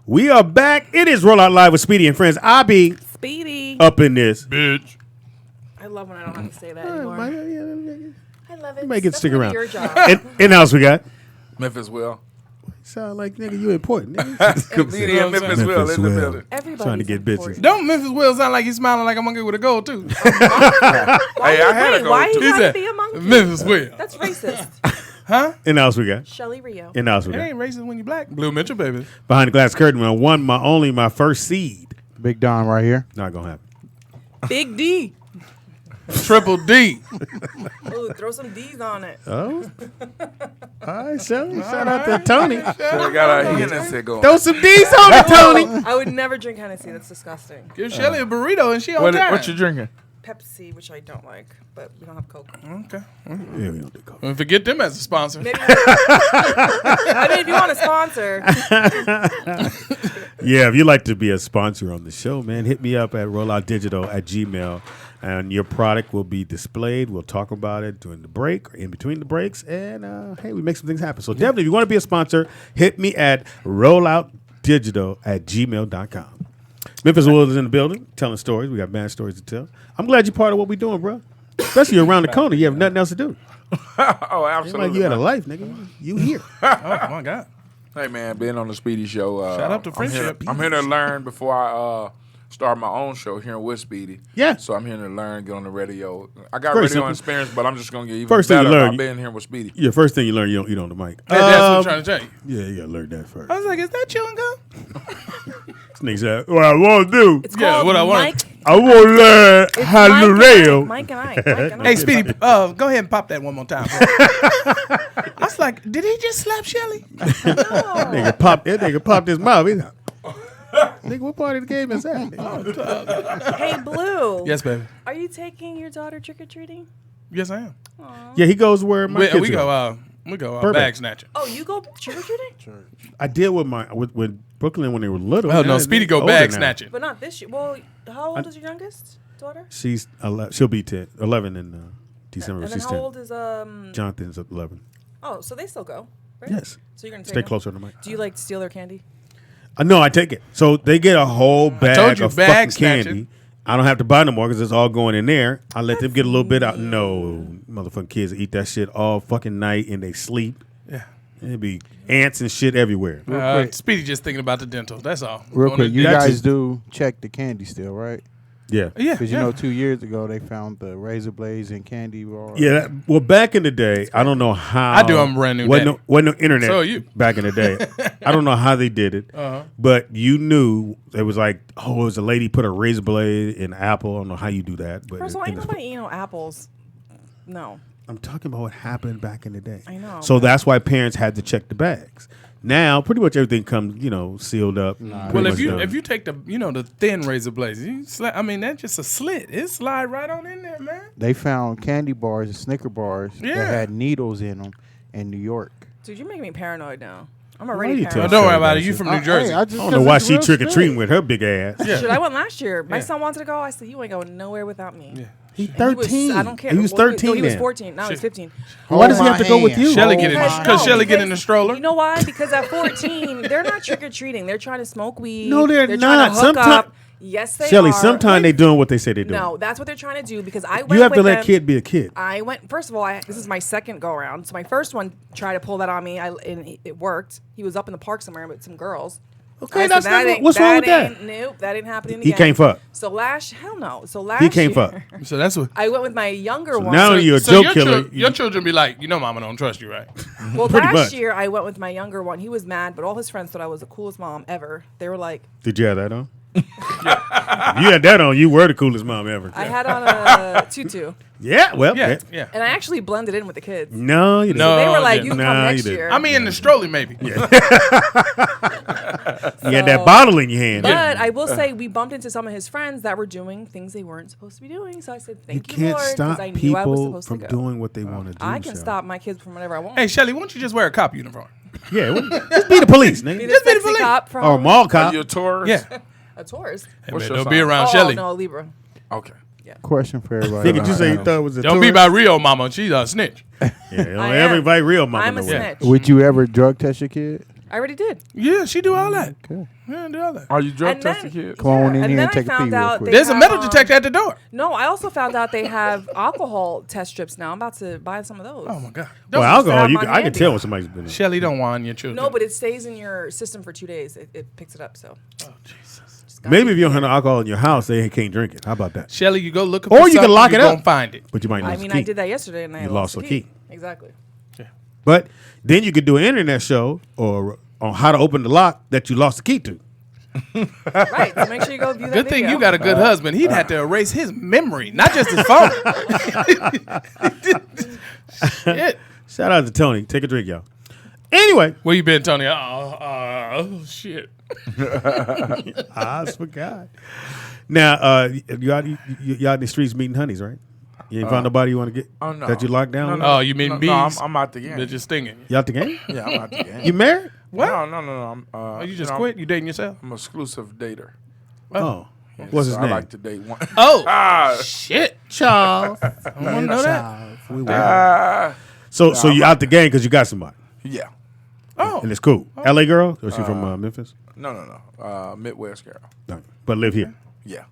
We are back. It is Roll Out Live with Speedy and Friends. I be Speedy. up in this. Bitch. I love when I don't have to say that anymore. I love it. Make it That's stick gonna be around. Your job. In house we got. Memphis Will. Sound like nigga, you important. Nigga. Media Memphis Will in the Will. building. Everybody's Trying to get important. bitches. Don't Memphis Will sound like he's smiling like I'm gonna get with a gold too? Hey, I had a Why goal you too. gotta be a monkey? Memphis Will. That's racist. Huh? In house we got. Shelly Rio. In house we It got. ain't racist when you black. Blue Mitchell, baby. Behind the glass curtain, my first seed. Big Don right here. Not gonna happen. Big D. Triple D. Ooh, throw some D's on it. Oh. All right, Shelly. Shout out to Tony. We got our Hennessy going. Throw some D's on it, Tony. I would never drink Hennessy. That's disgusting. Give Shelly a burrito and she on time. What you drinking? Pepsi, which I don't like, but we don't have Coke. Okay. Yeah, we don't do coke. And forget them as a sponsor. Maybe I mean, if you want a sponsor, Yeah, if you'd like to be a sponsor on the show, man, hit me up at rolloutdigital@gmail.com. And your product will be displayed. We'll talk about it during the break or in between the breaks. And, hey, we make some things happen. So definitely, if you want to be a sponsor, hit me at rolloutdigital@gmail.com. Memphis Will is in the building, telling stories. We got bad stories to tell. I'm glad you're part of what we're doing, bro. Especially around the corner. You have nothing else to do. Oh, Ain't absolutely. like you had a life, nigga. You here. Oh my God. Hey, man, being on the Speedy Show. Shout out to friendship. I'm here to learn before I start my own show here with Speedy. Yeah. So I'm here to learn, get on the radio. I got Very radio simple. experience, but I'm just going to get even First thing you better learn, by being here with Speedy. Yeah, first thing you learn, you don't eat on the mic. Hey, that's what I'm trying to tell you. Yeah, you got to learn that first. I was like, is that chewing gum? This nigga said, what I want to do, it's Yeah, called what I want- Mike. I want to learn It's how Mike to and radio. Ike, Mike and Ike. Mike and Ike. Hey, Speedy, go ahead and pop that one more time. I was like, did he just slap Shelly? That nigga popped his mouth. He's like, nigga, what part of the game is that? Nigga? Hey, Blue. Yes, baby. Are you taking your daughter trick or treating? Yes, I am. Yeah, he goes where my kids We go. go Burbank. bag snatching. Oh, you go trick or treating? I did with Brooklyn when they were little. Oh, no, Now Speedy they're go older bag now. snatching. But not this year. Well, how old is your youngest daughter? She's 11, she'll be 11 in December. And then She's how 10. old is Jonathan's 11. Oh, so they still go, right? Yes. So you're gonna take Stay them? closer to the mic. Do you like steal their candy? No, I take it. So they get a whole bag told you, of bag fucking candy. snatching. I don't have to buy no more because it's all going in there. I let them get a little bit out. No, motherfucking kids eat that shit all fucking night and they sleep. Yeah. It'd be ants and shit everywhere. Speedy just thinking about the dental. That's all. Real On quick, the- you that's guys just- do check the candy still, right? Yeah. Yeah. Because you know 2 years ago they found the razor blades and candy bars. Yeah, well, back in the day, I don't know how. I do, I'm a brand new Wasn't no internet. So are you. Back in the day, I don't know how they did it, but you knew it was like, oh, it was a lady put a razor blade in an apple. I don't know how you do that, but First of all, in ain't this- nobody eating no apples. No. I'm talking about what happened back in the day. I know. So that's why parents had to check the bags. Now, pretty much everything comes, sealed up. Well, if you take the the thin razor blades, that's just a slit. It slide right on in there, man. They found candy bars and Snicker bars Yeah. that had needles in them in New York. Dude, you're making me paranoid now. I'm Why already you No, paranoid. tell- don't worry about it. that You shit. from New Jersey. I don't know why she trick or treating with her big ass. Yeah. Shit, I went last year. My Yeah. son wanted to go. I said, you ain't going nowhere without me. Yeah. He's And he was- 13. I don't care. He was Well, 13 No, he was then. 14. Now he's Shit. 15. Why does he have Hold to go my with hand. you? Shelly get in Because- because no, Shelly get in because the stroller. You know why? Because at 14, they're not trick or treating. They're trying to smoke weed. No, they're Trying not. to hook Sometime- up. Yes, they Shelly, are. sometimes they doing what they say they doing. No, that's what they're trying to do. Because I went You have to with let them. kid be a kid. I went. First of all, this is my second go around. So my first one tried to pull that on me, and it worked. He was up in the park somewhere with some girls. Okay, I that's said, not. ain't- What's wrong with that? Nope, that ain't happening He again. can't fuck. So hell no. So last He can't year, fuck. So that's what. I went with my younger one. Now you're a So joke your killer. your children be like, mama don't trust you, right? Well, Pretty last much. year I went with my younger one. He was mad, but all his friends thought I was the coolest mom ever. They were like, Did you have that on? You had that on. You were the coolest mom ever. I had on a tutu, Yeah, well, Yeah, yeah. and I actually blended in with the kids. No, you didn't. No. They were like, yeah. "You can Nah, come you next didn't. year." I mean, in the stroller maybe. You had that bottle in your hand. But I will say we bumped into some of his friends that were doing things they weren't supposed to be doing. So I said, You "Thank you, can't Lord," stop because I knew I was people supposed from to go. doing what they want to do. I can Shell. stop my kids from whatever I want. Hey, Shelly, why don't you just wear a cop uniform? Yeah, just be the police, Be nigga. the Just be the sexy police. cop from Or mall Are cop. you a Taurus? Yeah. a tourist. Hey, What's man, your don't be sign? around Oh Shelly. no, Libra. Okay. Question for everybody. Nigga, you say you thought it was a Don't be tourist? by Rio mama. She's a snitch. Yeah, don't I ever am. invite real mama I'm a nowhere. snitch. Would you ever drug test your kid? I already did. Yeah, she do all that. Okay. Yeah, do all that. Are you drug And then- testing kids? Come on in and here then and take I a found pee real out quick. they There's a have, metal detector at the door. No, I also found out they have alcohol test strips now. I'm about to buy some of those. Oh my God. Well, Don't alcohol, have you mine can, I can handy. tell when somebody's been in. Shelly, don't whine your children. No, but it stays in your system for 2 days. It picks it up. So Oh, Jesus. just gotta Maybe be if you don't have clear. no alcohol in your house, they can't drink it. How about that? Shelly, you go looking Or for you can something, lock it you up. gonna find it. But you might lose I the mean, key. I did that yesterday, and I You lost lost the a key. Exactly. But then you could do an internet show or on how to open the lock that you lost the key to. Right. So make sure you go view that Good thing video. you got a good husband. He'd have to erase his memory, not just his phone. Shit. Shout out to Tony. Take a drink, y'all. Anyway, Where you been, Tony? Oh, shit. I forgot. Now, you out in the streets meeting honeys, right? You ain't found nobody you want to get Oh, no. that you locked down? No, Oh, you mean no, bees? No, I'm out the game. They're just stinging. You out the game? Yeah, I'm out the game. You married? What? No. I'm, Oh, you you just know, quit? You dating yourself? I'm an exclusive dater. Oh. What's his So name? I like to date one. Oh, Ah, shit. Charles. I want to know that. So you out the game because you got somebody. yeah. Oh. And it's cool. LA girl? Or she from Memphis? No. Midwest girl. No. But live here. Yeah.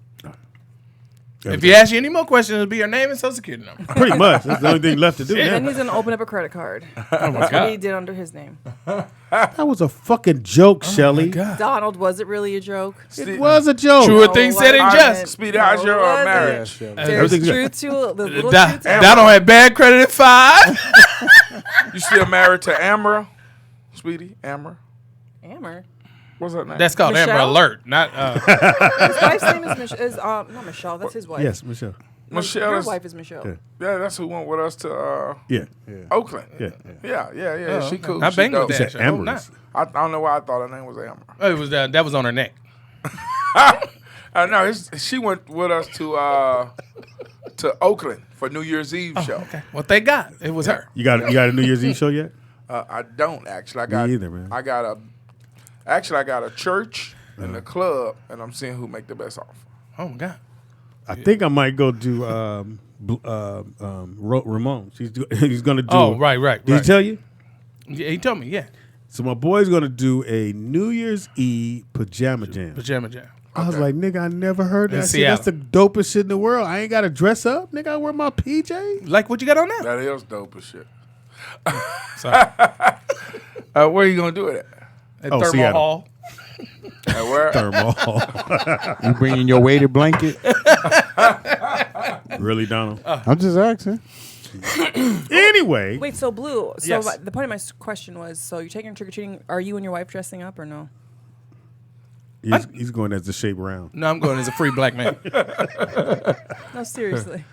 If you ask you any more questions, it'll be your name and social security number. Pretty much. That's the only thing left to do. Then now. he's gonna open up a credit card. Oh, my That's what God. he did under his name. That was a fucking joke, Shelly. God. Donald, was it really a joke? It was a joke. Truer No, things it said in wasn't. jest. Speedy, how's your No, it wasn't. marriage? There's Everything's good. truth to the little That truth to don't have bad credit at 5. You still married to Amber? Speedy, Amber? Amber. What's her name? That's called Amber Michelle? Alert, not His wife's name is Michelle. Not Michelle. That's his wife. Yes, Michelle. No, Michelle Your is- wife is Michelle. Yeah. Yeah, that's who went with us to Yeah. Oakland. Yeah. Yeah. She cool. I She banged dope. with Said that. Amber. Oh, nah. I don't know why I thought her name was Amber. Oh, it was that was on her neck. No, she went with us to Oakland for New Year's Eve show. Okay. What they got? It was her. You got a New Year's Eve show yet? I don't actually. I got either, man. I got a church and a club, and I'm seeing who make the best offer. Oh my God. I think I might go do Ramon. He's going to do. Oh, right. Did he tell you? Yeah, he told me. Yeah. So my boy's going to do a New Year's Eve pajama jam. Pajama jam. I was like, nigga, I never heard In that shit. That's the Seattle. dopest shit in the world. I ain't got to dress up. Nigga, I wear my PJs. Like what you got on now? That is dope as shit. Sorry. Where you gonna do it At Oh, Thermal Seattle. Hall. at? At where? Thermal. You bringing your weighted blanket? Really, Donald? I'm just asking. Anyway. Wait, so Blue. So Yes. the point of my question was: so you're taking trick or treating? Are you and your wife dressing up or no? He's going as the shape round. No, I'm going as a free black man. No, seriously.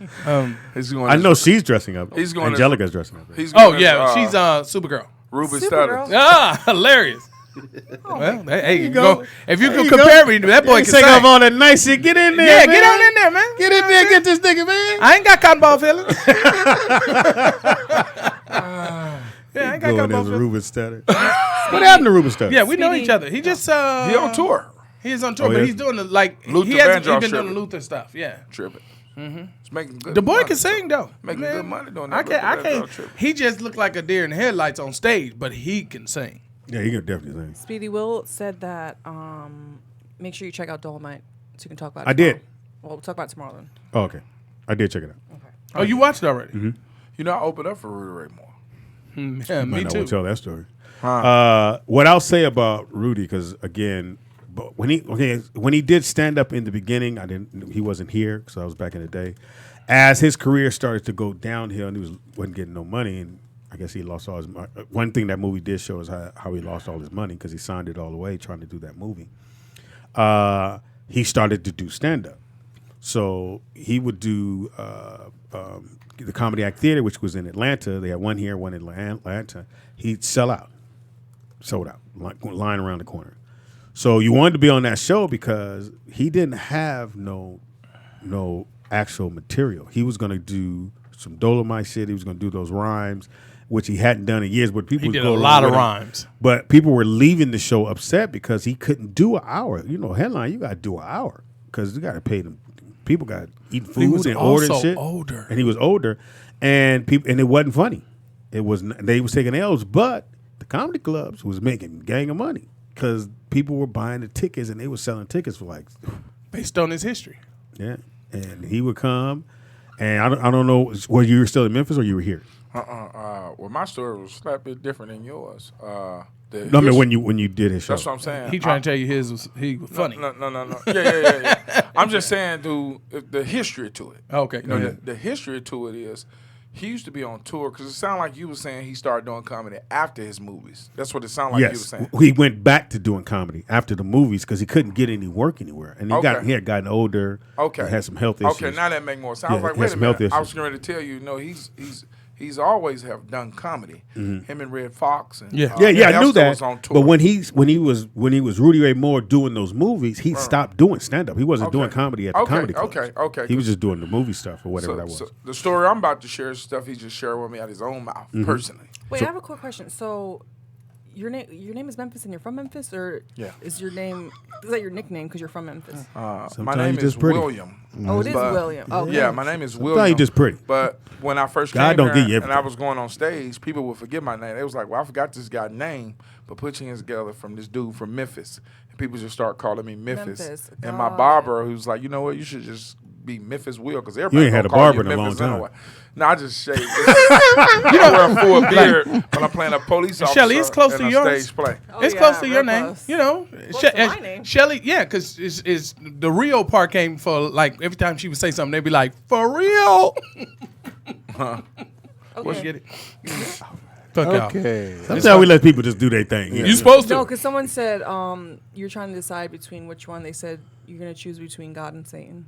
He's going. I know she's dressing up. He's going as- Angelica's dressing up. He's Oh going yeah, as, she's Supergirl. Ruben Supergirl. Studdard. Ah, hilarious. Well, hey, you go. go. If you There can you compare go. me, that boy You can take off sing. all that nice shit. Get in there, Yeah, man. get on in there, man. Get in there, get this nigga, man. I ain't got cotton ball feelings. Yeah, I ain't got Going cotton ball as feelings. Ruben Studdard. What happened to Ruben Studdard? Yeah, we know Speedy. each other. He just He on tour. He's on tour, Oh, but yeah? he's doing the like Luther he hasn't Vandross been doing the tripping. Luther stuff. Yeah, Tripping. It's making good. the boy money. can sing though. Making Man, good money doing I that. can't. I can't. He just looked like a deer in the headlights on stage, but he can sing. Yeah, he can definitely sing. Speedy Will said that make sure you check out Dolomite so you can talk about it. I did. tomorrow. Well, we'll talk about it tomorrow then. Oh, okay. I did check it out. Oh, you watched it already? You know, I opened up for Rudy Ray Moore. Yeah, me Might not too. want to tell that story. What I'll say about Rudy, because again, but when he did stand up in the beginning, he wasn't here because I was back in the day. As his career started to go downhill, and wasn't getting no money, and I guess he lost all his money. One thing that movie did show is how he lost all his money because he signed it all away trying to do that movie. He started to do stand up, so he would do the Comedy Act Theater, which was in Atlanta. They had one here, one in Atlanta. He'd sold out, lying around the corner. So you wanted to be on that show because he didn't have no actual material. He was going to do some Dolomite shit. He was going to do those rhymes, which he hadn't done in years. But people He would did go a along lot of with him. rhymes. But people were leaving the show upset because he couldn't do an hour. You know, headline, you got to do an hour because you got to pay them. People got to eat He food was and order also shit. older. And he was older, and it wasn't funny. It was they was taking L's, but the comedy clubs was making gang of money because people were buying the tickets and they were selling tickets for like, Based on his history. yeah. And he would come, and I don't know, were you still in Memphis or you were here? Well, my story was slightly different than yours. No, I mean when you did his show. That's what I'm saying. He trying to tell you his was funny. No. Yeah. I'm just saying, the history to it. Okay. You know, the history to it is he used to be on tour because it sounded like you were saying he started doing comedy after his movies. That's what it sounded like you were Yes, saying. he went back to doing comedy after the movies because he couldn't get any work anywhere, and he had gotten older. Okay. He had some health issues. Okay, now that makes more sense. I Yeah, was like, he wait has a some health minute. I issues. was going to tell you, he's always have done comedy. Him and Red Fox and Yeah. Yeah, I knew Elster that. was on tour. But when he was Rudy Ray Moore doing those movies, he stopped doing stand up. He wasn't doing comedy at the comedy clubs. Okay. He was just doing the movie stuff or whatever that was. So the story I'm about to share is stuff he just shared with me out of his own mouth, personally. Wait, I have a quick question. So, your name is Memphis, and you're from Memphis, or Yeah. is that your nickname because you're from Memphis? My Sometimes name you're is just pretty. William. Oh, it is But- William. Okay. Yeah, my name is William. Sometimes you're just pretty. But when I first God came don't here give you and I everything. was going on stage, people would forget my name. They was like, well, I forgot this guy's name, but put your hands together from this dude from Memphis. And people just start calling me Memphis. Memphis, And my God. barber, who's like, you know what, you should just be Memphis Will, because everybody ain't had gonna a call barber you in a long Memphis time. anyway. No, I just shaved. I wear a full beard when I'm playing a police officer Shelly, it's close in to a yours. stage play. Oh, It's yeah, close to real your name, close. you know. Close to my name. Shelly, yeah, because it's the Rio part came for like every time she would say something, they'd be like, "For real." Okay. Get it? Fuck y'all. Okay. Sometimes we let people just do their thing. You supposed to. No, because someone said you're trying to decide between which one. They said you're going to choose between God and Satan.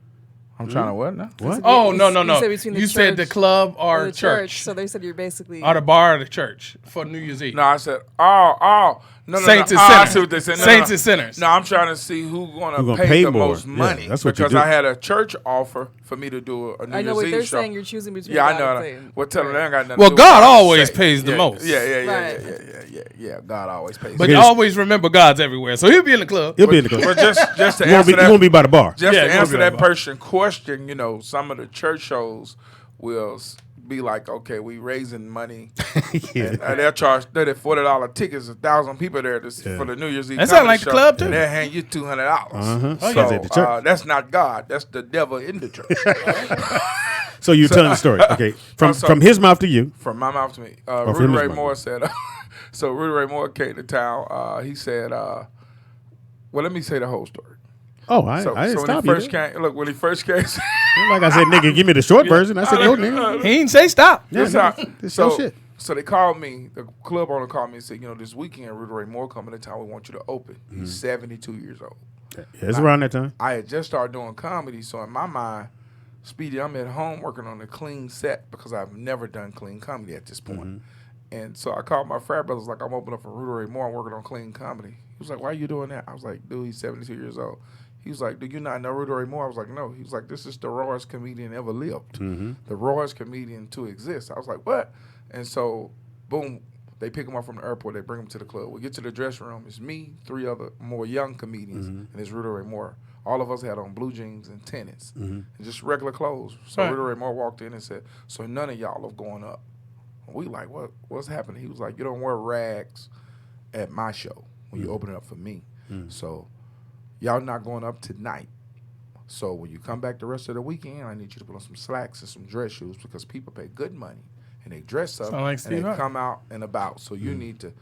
I'm trying to what now? What? Oh You no. said between the You said the church club or the church, So they said you're basically. or the bar or the church for New Year's Eve. No, I said, no. Saints and I sinners. see what they said. No, Saints no. and sinners. No, I'm trying to see who's Who gonna gonna pay pay the more. most Yeah, money. that's what you because do. I had a church offer for me to do a New I know Year's what Eve they're show. saying. You're choosing between Yeah, I God know and that. Satan. Well, tell them they ain't got nothing Well, to do with God what I always say. pays the most. Yeah. God always pays. But the you most. always remember God's everywhere, so he'll be in the club. He'll be in the club. But just to You won't answer be, you won't be that, by the bar. just Yeah, to you won't answer be that that bar. person question, some of the church shows will be like, okay, we raising money. Yeah. And they'll charge $40 tickets, 1,000 people there for the New Year's Eve. That sound comedy like the show, club, too. And they'll hand you $200. Uh-huh. So That's at the church. that's not God. That's the devil in the church. So you're telling the story. Okay. so- From his mouth to you. From my mouth to me. from Rudy his Ray mouth. Moore said, so Rudy Ray Moore came to town. He said, well, let me say the whole story. Oh, I So didn't when stop he you. first came, when he first came, Like I said, nigga, give me the short version. I said, go, nigga. He didn't say stop. Yeah, This how- nigga, this your shit. So they called me, the club owner called me and said, this weekend, Rudy Ray Moore coming to town. We want you to open. He's 72 years old. Yeah, it's around that time. I had just started doing comedy, so in my mind, Speedy, I'm at home working on a clean set because I've never done clean comedy at this point. And so I called my frat brothers, like, I'm opening up for Rudy Ray Moore, I'm working on clean comedy. He was like, why are you doing that? I was like, dude, he's 72 years old. He was like, do you not know Rudy Ray Moore? I was like, no. He was like, this is the rawest comedian ever lived. The rawest comedian to exist. I was like, what? And so, boom, they pick him up from the airport. They bring him to the club. We get to the dressing room. It's me, 3 other more young comedians, and it's Rudy Ray Moore. All of us had on blue jeans and tennis and just regular clothes. So Right. Rudy Ray Moore walked in and said, so none of y'all are going up. We like, what's happening? He was like, you don't wear rags at my show when you open it up for me. So y'all not going up tonight. So when you come back the rest of the weekend, I need you to put on some slacks and some dress shoes because people pay good money and they dress up Sound like and Steve they Harvey. come out and about. So you need to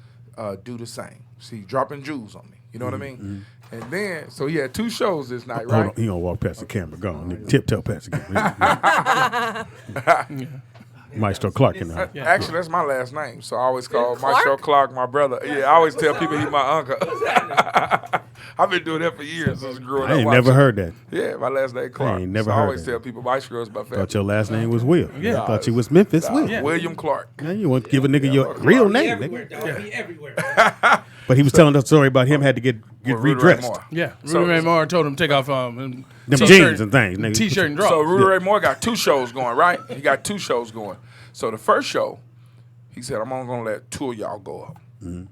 do the same. See, dropping jewels on me. You know what I mean? And then, so he had 2 shows this night, Hold right? on. He gonna walk past the camera. Go on. Nigga. Tiptoe past the camera. Maestro Clark in the house. Actually, that's my last name, so I always call Clark? Mystro Clark my brother. Yeah, I always tell people he's my uncle. I've been doing that for years since growing up. I ain't watching. never heard that. Yeah, my last name Clark. ain't never so I heard always that. tell people Mystro is my family. Thought your last name was Will. Yeah. I thought you was Memphis Will. Yeah. William Clark. Now you want to give a nigga your real name, Everywhere, nigga. dog. He everywhere. But he was telling the story about him had to get Rudy Ray redressed. Moore. Yeah. So- Rudy Ray Moore told him to take off Them t-shirt- jeans and things, nigga. T-shirt and drawers. So Rudy Ray Moore got 2 shows going, right? He got 2 shows going. So the first show, he said, I'm only going to let 2 of y'all go up.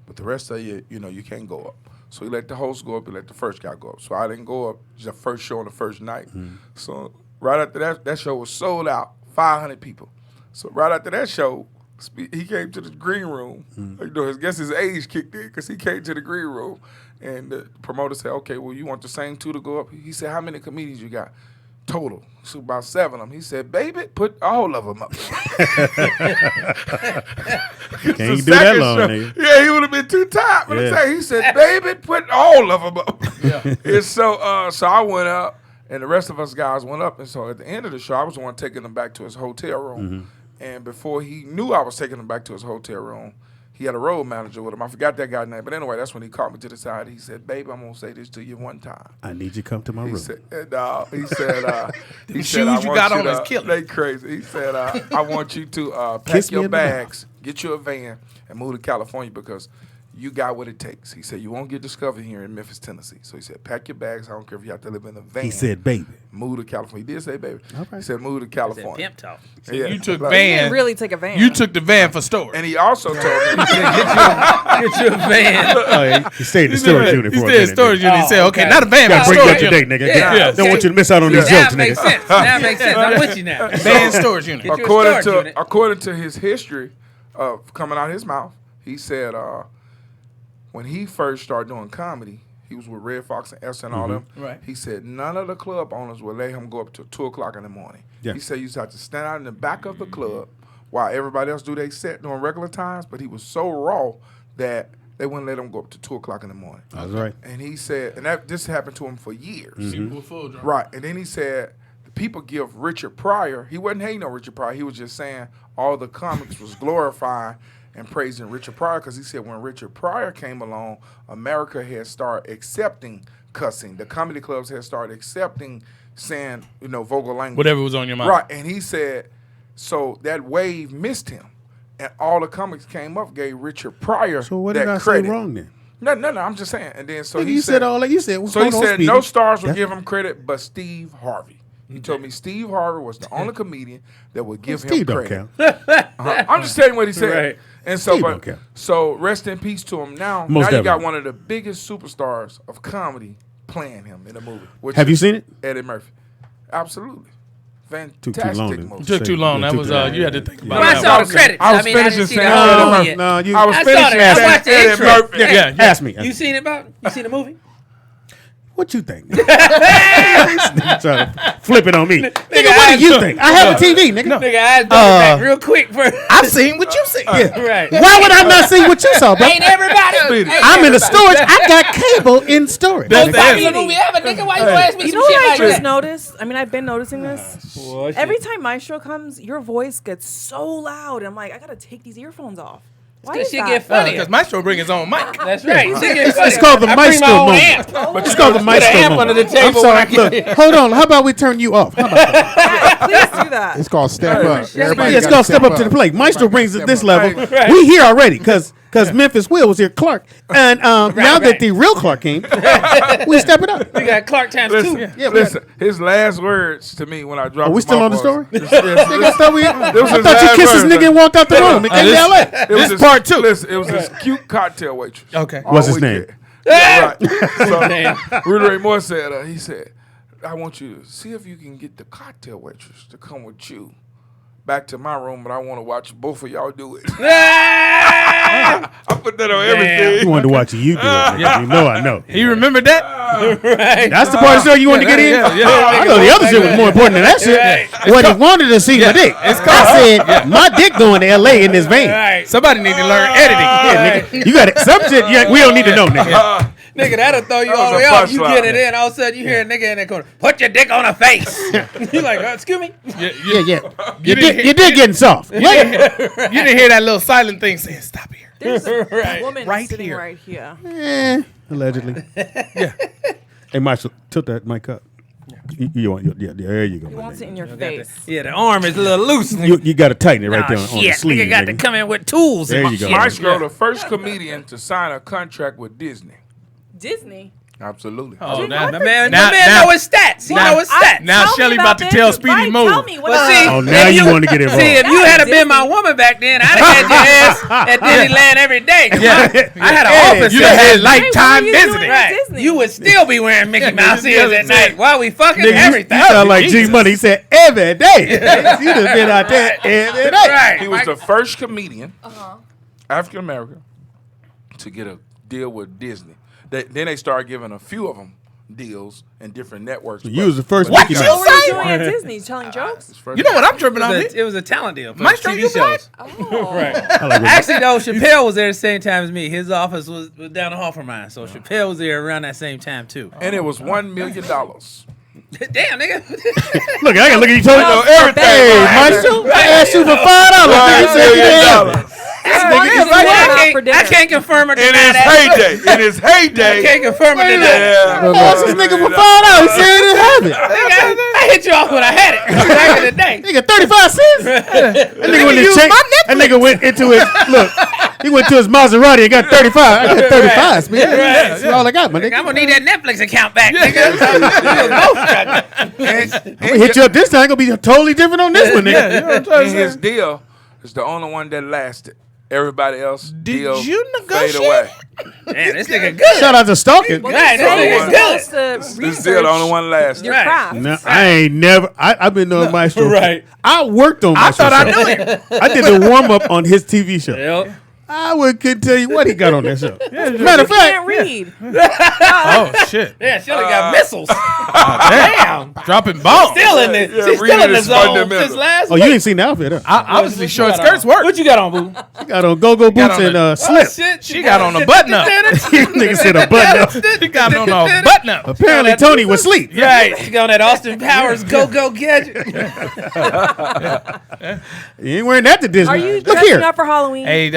But the rest of you, you can't go up. So he let the host go up, he let the first guy go up. So I didn't go up. It was the first show on the first night. So right after that show was sold out, 500 people. So right after that show, He came to the green room. You know, I guess his age kicked in because he came to the green room. And the promoter said, okay, well, you want the same two to go up? He said, how many comedians you got? Total. So about 7 of them. He said, baby, put all of them up. Can't do that long, nigga. Yeah, he would have been too tired. But he said, baby, put all of them up. And so, so I went up, and the rest of us guys went up. And so at the end of the show, I was the one taking him back to his hotel room. And before he knew I was taking him back to his hotel room, he had a road manager with him. I forgot that guy's name. But anyway, that's when he called me to the side. He said, baby, I'm going to say this to you one time. I need you to come to my room. He said, he said, shoes you got on is killing. They crazy. He said, I want you to pack your bags, get you a van, and move to California because you got what it takes. He said, you won't get discovered here in Memphis, Tennessee. So he said, pack your bags. I don't care if you have to live in a van. He said, baby. Move to California. He did say, baby. Okay. He said, move to California. Pimp talk. So you took like, You van. didn't really take a van. You took the van for storage. And he also told me, Get you a van. Oh, yeah. He stayed in the storage unit He for a stayed in minute. storage unit. He said, okay, okay. not a van, Gotta but bring you up storage to unit. date, nigga. Yeah. Don't want you to miss out on these Now jokes, it makes nigga. sense. Now it makes sense. I'm with you now. Van storage unit. Get you a according storage to unit. according to his history of coming out of his mouth, he said when he first started doing comedy, he was with Red Fox and S and all them. Right. He said none of the club owners would let him go up till 2:00 in the morning. Yeah. He said you used to have to stand out in the back of the club while everybody else do their set during regular times, but he was so raw that they wouldn't let him go up to 2:00 in the morning. That's right. And he said, and this happened to him for years. People were full drunk. Right. And then he said, the people give Richard Pryor, he wasn't hating on Richard Pryor, he was just saying all the comics was glorifying and praising Richard Pryor because he said when Richard Pryor came along, America had started accepting cussing. The comedy clubs had started accepting saying, vulgar language. Whatever was on your mind. Right. And he said, so that wave missed him. And all the comics came up, gave Richard Pryor So what that did I credit. say wrong then? No, I'm just saying. And then so Nigga, he you said all that. You said, so he hold on, said Speedy. no stars would That's- give him credit but Steve Harvey. He told me Steve Harvey was the only comedian that would give him Steve don't credit. count. I'm just telling you what he said. Right. And so, Steve don't count. so rest in peace to him. Now Most you got definitely. one of the biggest superstars of comedy playing him in a movie. Which Have you is seen it? Eddie Murphy. Absolutely. Took Fantastic too long. movie. It took too long. Yeah, That took was too long. you had to think about Well, I that. saw the credits. I was mean, I finishing didn't see the saying whole Eddie movie Murphy. yet. No, you. I was I saw finishing that. I saying watched the Eddie intro. Murphy. Yeah, ask me. You seen it about? You seen the movie? What you think? Nigga trying to flip it on me. Nigga, what do you think? I have a TV, nigga. Nigga, I brought it back real quick. I've seen what you see. Yeah. Right. Why would I not see what you saw, bro? Ain't everybody? I'm in the storage. I got cable in storage. Most That's popular it. movie ever, nigga. Why you gonna ask me You some know shit what I like just that? noticed? I mean, I've been noticing this. Bullshit. Every time Mystro comes, your voice gets so loud. I'm like, I gotta take these earphones off. Why Cause is shit that? get funny. Because Mystro bring his own mic. That's right. Shit get funny. It's called the I bring my Mystro own moment. amp. It's called the Put an Mystro amp moment. under the table I'm when I sorry. get Look, hold on. How about we turn you off? How about that? Please do that. It's called step up. Everybody It's gotta called step up to the plate. Maestro Everybody brings gotta it this step up. level. Right. We here already because Memphis Will was here, Clark, and now that right. the real Clark came, we step it up. We got Clark times two. Listen, listen, his last words to me when I dropped Are we him still off on the was- story? Yes, Nigga, I thought, was I his thought you last kissed this words. nigga and walked out the room. It came to LA. It was This his, part two. Listen, it was his cute cocktail waitress. Okay. What's his All name? weekend. Yeah, right. So Rudy Ray Moore said, he said, I want you to see if you can get the cocktail waitress to come with you back to my room, but I want to watch both of y'all do it. I put that on You everything. wanted to watch you do it. Nigga. You know I know. He remembered that? Right. That's the part of the show you wanted to get in? yeah. I know the other shit was more important than that shit. What he wanted to see my dick. I said, my dick going to L.A. in this vein. Right. Somebody need to learn editing. Yeah, nigga. You got it. Some shit we don't need to know, nigga. Nigga, that'll throw you That all the was way a off. You punchline. get it in, all of a sudden you hear a nigga in that corner, put your dick on her face. You like, excuse me? Yeah. You did getting soft. You didn't hear that little silent thing saying, stop here. There's a Right. woman Right sitting here. right here. Allegedly. Yeah. Hey, Marshall, tilt that mic up. You want? Yeah, there you go. He my wants nigga. it in your face. Yeah, the arm is a little loose. You got to tighten it right there on the shit, sleeve. nigga got to come in with tools. There and you go. shit. Mystro, the first comedian to sign a contract with Disney. Disney. Absolutely. Oh, My now, man now- know his stats. He now- know his stats. now Tell me Shelly about to this. tell Speedy Right, move. Tell me what Well, I- see, Oh, now if you want to get involved. See, if you That had is been my Disney. woman back then, I'd have had your ass at Disneyland every day. I had an office. You there. done had Hey, lifetime what are you doing visiting. at Right. Disney? You would still be wearing Mickey Mouse ears at night while we fucking Nigga, you everything. sound like G Jesus. Money. He said every day. You done been out there every day. Right. He was the first comedian, African American, to get a deal with Disney. Then they started giving a few of them deals in different networks. You was the first What Mickey you Mouse. What were you doing at Disney? Telling jokes? You know what I'm tripping on? It was a talent deal for Mystro, TV you black? shows. Oh. I like it. Actually, though, Chappelle was there the same time as me. His office was down the hall from mine, so Chappelle was there around that same time too. And it was $1 million. Damn, nigga. Look, I gotta look at you, Tony. know everything. Hey, Maestro, I asked you for $5. Nigga said you didn't have it. I can't confirm or deny In his that. heyday. In his I heyday. can't confirm or deny that. Yeah. I asked this nigga for $5. He said he didn't have it. Nigga, I hit you off when I had it back in the day. Nigga, 35 cents? That nigga went to check. That nigga went into his, look, he went to his Maserati and got 35. I got 35, man. That's all I got, my I'm nigga. gonna need that Netflix account back, nigga. I'm gonna hit you up this time. Gonna be totally different on this one, nigga. And his deal is the only one that lasted. Everybody else deal you fade negotiate? away. Man, this nigga good. Shout out to Stalking. Well, Right, they this say nigga's you're good. supposed to This deal the only one lasted. your Right. craft. No, I ain't never. I've been doing Maestro. Right. I worked on I Maestro. thought I show. knew him. I did the warm up on his TV show. Yep. I couldn't tell you what he got on that show. Matter of You can't fact, read. Oh, shit. Yeah, Shelly got missiles. Damn. Dropping bombs. Still in it. Yeah, She's reading still in the is zone fundamental. since last oh, you ain't seen the outfit, huh? Obviously, What short you got skirts on? work. What you got on, boo? She got on go-go boots on and the- slip. Shit, She got on a button up. Nigga said a button up. She got on a button up. Apparently, Tony was asleep. Right. She got on that Austin Powers go-go gadget. You ain't wearing that to Disney. Are you Look dressing here. up for Halloween? Hey,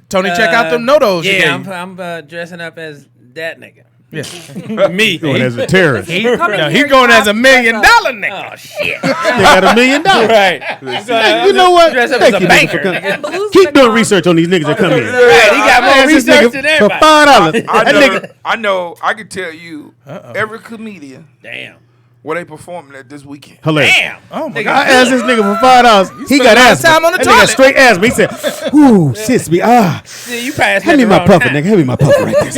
Tony, check out them notos. you Yeah, gave. I'm dressing up as that nigga. Yeah. Me. Going as a terrorist. He, Come in no, here, he going you as a have $1 to million dress up. nigga. Oh, shit. They got $1 million. Right. Hey, you know what? Dress up Thank as a you, nigga, banker. for coming. And Blue's Keep gonna doing come. research on these niggas that come in. Right, he got I more asked this research nigga than for everybody. $5. I That know, nigga, I know. I can tell you every comedian Damn. where they performing at this weekend. hilarious. Damn. Oh, my Nigga, God. I asked this nigga for $5. He got a lot of asthma. time on the That toilet. nigga straight asthma. He said, "Ooh, sis me. See, you probably asked Hand at me the my wrong puffer, time. nigga. Hand me my puffer right there. It's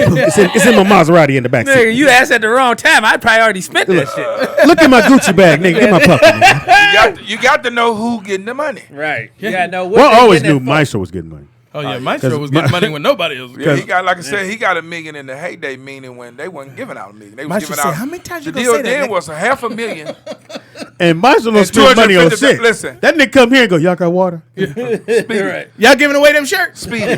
in my Maserati in the back Nigga, seat. you asked at the wrong time. I probably already spent that shit. Look at my Gucci bag, nigga. Get my puffer. Nigga. You got to know who getting the money. Right. You gotta know what Well, I they always getting knew it for. Maestro was getting money. Oh, yeah. Mystro was my- getting money when nobody else was Yeah, getting he got, like I said, he got $1 million in the heyday, meaning when they wasn't giving out $1 million. They was Maestro giving said, out. how many times the you gonna deal say that, then nigga? was $500,000. And Maestro don't And spend money on 250 shit. listen. That nigga come here and go, y'all got water? Right. Y'all giving away them shirts? Speedy.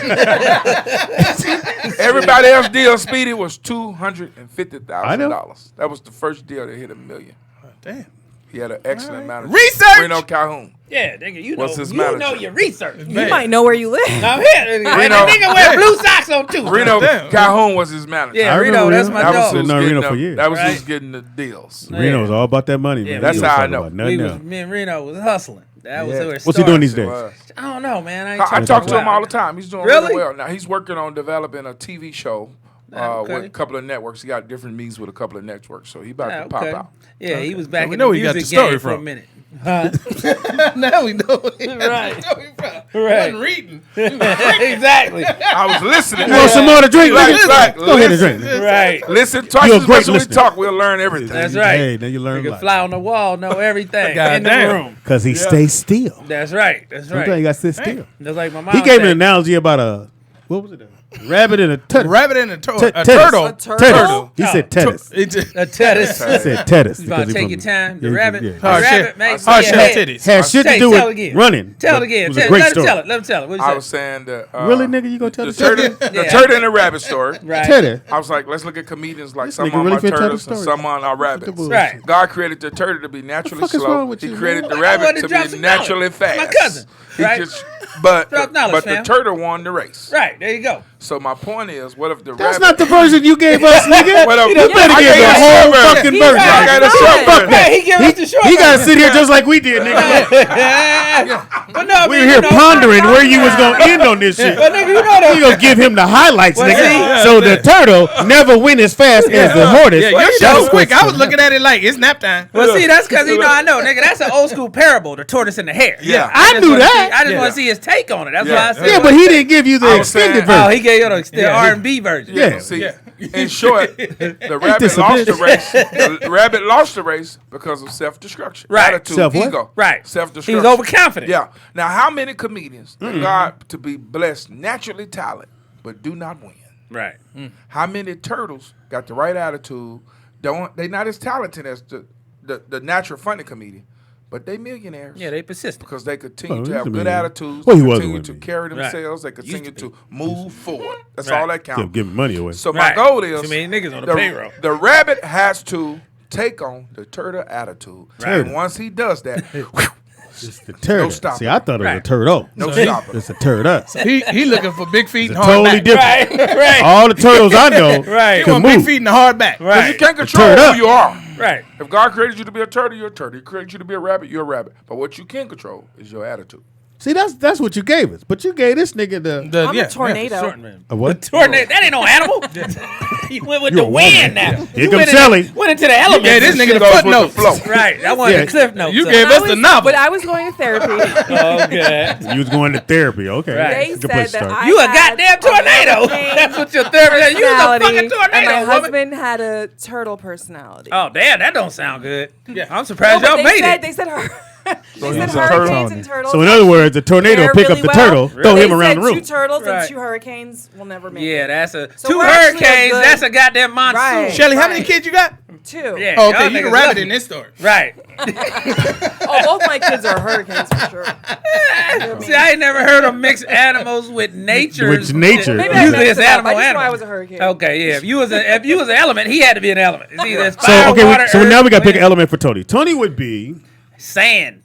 Everybody else deal Speedy was $250,000. That was the first deal that hit $1 million. Damn. He had an excellent manager. Research! Reno Calhoun. Yeah, nigga, you know, What's his you manager? know your research. You might know where you live. I'm here. And Reno- the nigga wear blue socks on too. Reno Damn. Calhoun was his manager. Yeah, I Reno, remember that's Reno. my That was dog. who's Known getting Reno the, for years. that was Right. who's getting the deals. Reno was all about that money, Yeah, man. That's He was how I talking know. about nothing else. Me and Reno was hustling. That was Yeah. where it What's he doing these started. days? It was. I don't know, man. I, ain't I talking talk to about him all the time. He's doing Really? really well. Now he's working on developing a TV show Okay. with a couple of networks. He got different meetings with a couple of networks, so he about Yeah, to pop okay. out. Yeah, he was back we in know the where you got music the story game for a from. minute. Now we know. Right. Right. Reading. Exactly. I was listening. You want some more to drink? Right, nigga? right. Go ahead and Listen. drink. Right. Listen, twice You're a as great much as we listener. talk, we'll learn everything. That's right. Hey, now you learn You a can lot. fly on the wall, know everything God in the damn. room. Because he stays still. That's right. That's Sometimes you right. got to sit still. That's like my mom. He gave said. an analogy about a, what was it? A rabbit and a turtle. Rabbit and a turtle. Tennis. Turtle. A turtle? Tennis. He Oh. said tennis. A tennis. He said tennis. You gotta because he take from- your time. The yeah, rabbit. yeah. The Hard rabbit shit. makes Hard your shell head. titties. Had shit to Hey, do tell with again. running. Tell but it again. It was a great Let him story. tell it. Let him tell it. What I you was say? saying that Really, nigga? You gonna tell the the story? turtle, the Yeah. turtle and the rabbit story. Right. Tell it. I was like, let's look at comedians like This some nigga on really our finna tell the turtles and story. some on our rabbits. bullshit. Right. God created the turtle to be naturally fuck is slow. wrong with He you, created man? the I rabbit wanted to to drop be some naturally knowledge. fast. My cousin, He right? just, but Drop knowledge, but fam. the turtle won the race. Right. There you go. So my point is, what if the That's rabbit? not the version you gave us, nigga. What if You better I give gave the you a whole short fucking version. version. I got a short Fuck version. that. He give us the short He got to version. sit here just like we did, nigga. But no, We were here pondering where you was gonna end on this shit. But nigga, you know that. You gonna give him the highlights, Well, nigga. see, So the turtle never went as fast as the hornets. Yeah, your That's show was what- quick. I was looking at it like it's nap time. Well, see, that's because I know, nigga. That's an old school parable, the tortoise and the hare. Yeah. I just knew wanna that. see- I just Yeah. want to see his take on it. That's Yeah. why I said. Yeah, but he didn't give you the I was extended saying- Oh, version. he gave you the Yeah, R&B version. Yeah. See, in short, the rabbit this a lost the bitch. race. The rabbit lost the race because of self-destruction. Right. Attitude, Self what? ego. Right. Self-destruction. He was overconfident. Yeah. Now, how many comedians that God to be blessed naturally talent, but do not win? Right. How many turtles got the right attitude? They not as talented as the natural funny comedian, but they millionaires. Yeah, they persistent. Because they continue Oh, to he's have a good millionaire. attitudes. Well, he they was a continue to millionaire. carry themselves. They continue Used to to move forward. That's Right. all that counts. Give money away. So my Right. goal is Too many niggas on the payroll. The rabbit has to take on the turtle attitude. Right. And once he does that, It's the turtle. stopping. See, I thought it was a Right. turtle. no stopping. It's a turtle. He looking for big feet It's and hard totally back. different. Right. All the turtles I know Right. He can want big move. feet and a hard back. Because you Right. can't control turtle. who you are. Right. If God created you to be a turtle, you're a turtle. He created you to be a rabbit, you're a rabbit. But what you can control is your attitude. See, that's what you gave us. But you gave this nigga the I'm a tornado. Short man. a what? Tornado. That ain't no animal. You went with You the a woman. wind now. Here You comes went Shelly. Went into the element. gave this nigga the Goes with footnotes. flow. Right. I wanted Yeah. the cliff notes. You up. gave I us was- the novel. But I was going to therapy. Okay. You was going to therapy. Okay. Right. They Good said place to that start. I You a had goddamn tornado. hurricane That's what your therapist. You was a personality, fucking tornado. and my woman. husband had a turtle personality. Oh damn, that don't sound good. Yeah. I'm surprised No, y'all but made they it. said they said he's a hurricanes turtle. and turtles. So in other words, the tornado fare pick up really the well. turtle, throw They him around said the room. 2 turtles Right. and 2 hurricanes will never make Yeah, it. that's a So 2 we're actually a hurricanes. good- That's a goddamn monsoon. Right. Shelly, how many Right. kids you got? 2. Yeah. Oh, y'all okay, you the niggas rabbit lucky. in this story. Right. Oh, both my kids are hurricanes for sure. See, I ain't never heard of mixed animals with nature. With nature. Maybe I Usually mixed it's it up. animal. I just know animal. I was a hurricane. Okay, yeah. If you was an element, he had to be an element. It's either So fire, okay, water, so earth, now we got to pick wind. an element for Tony. Tony would be Sand.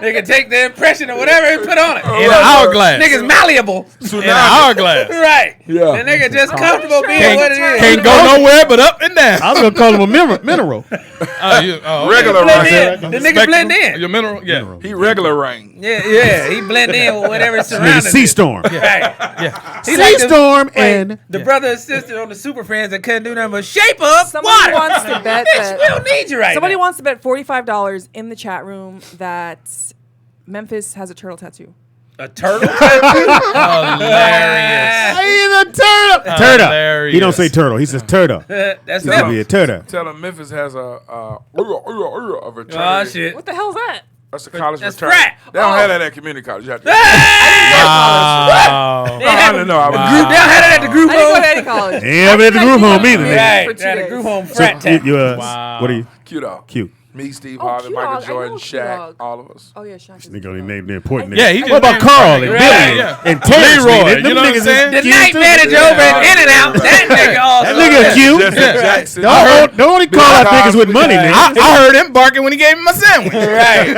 They can take the impression of whatever he put on it. In an hourglass. Niggas malleable. In an hourglass. Right. Yeah. The nigga just I'm comfortable sure being it's what it a is. Can't go nowhere but up and down. I was gonna call him a mineral. Okay. Regular Blend rain. in. The nigga blend in. Your mineral? Yeah. He regular rain. Yeah. He blend in with whatever Nigga, surroundings. sea storm. Right. Yeah. He like Sea the- storm Wait, and the brother and sister on the Super Friends that couldn't do nothing but shape up Somebody water. wants to bet Bitch, we don't that need you right somebody now. wants to bet $45 in the chat room that Memphis has a turtle tattoo. A turtle? Hilarious. he's a turtle. Turtle. Hilarious. He don't say turtle. He says turtle. That's He's gonna me. be a turtle. Tell him Memphis has a fraternity. Oh, shit. What the hell's that? That's a college That's fraternity. frat. They don't Oh. have that at community college. You have to- Wow. They I have don't a know. I was group. They don't have it at the group I didn't go home. to any college. Ain't have it at the group home either, nigga. Right. For 2 They had a days. group home So frat tat. you, Wow. what are you? Cute dog. Cute. Me, Steve Oh, Harvey, Q-Dog. Michael I know Jordan, Q-Dog. Shaq, all of us. Oh yeah, Shaq. is Nigga cool. only named the important Yeah, niggas. he What just about named Carl and everybody. Billy Yeah, and Terrence? Leroy, nigga? you Them know what I'm niggas is saying? The cute night too. manager over at In and Out. That nigga also. That nigga cute. Jesse Jackson. Don't only call out niggas with money, Right. nigga. I heard him barking when he gave him a sandwich. Right.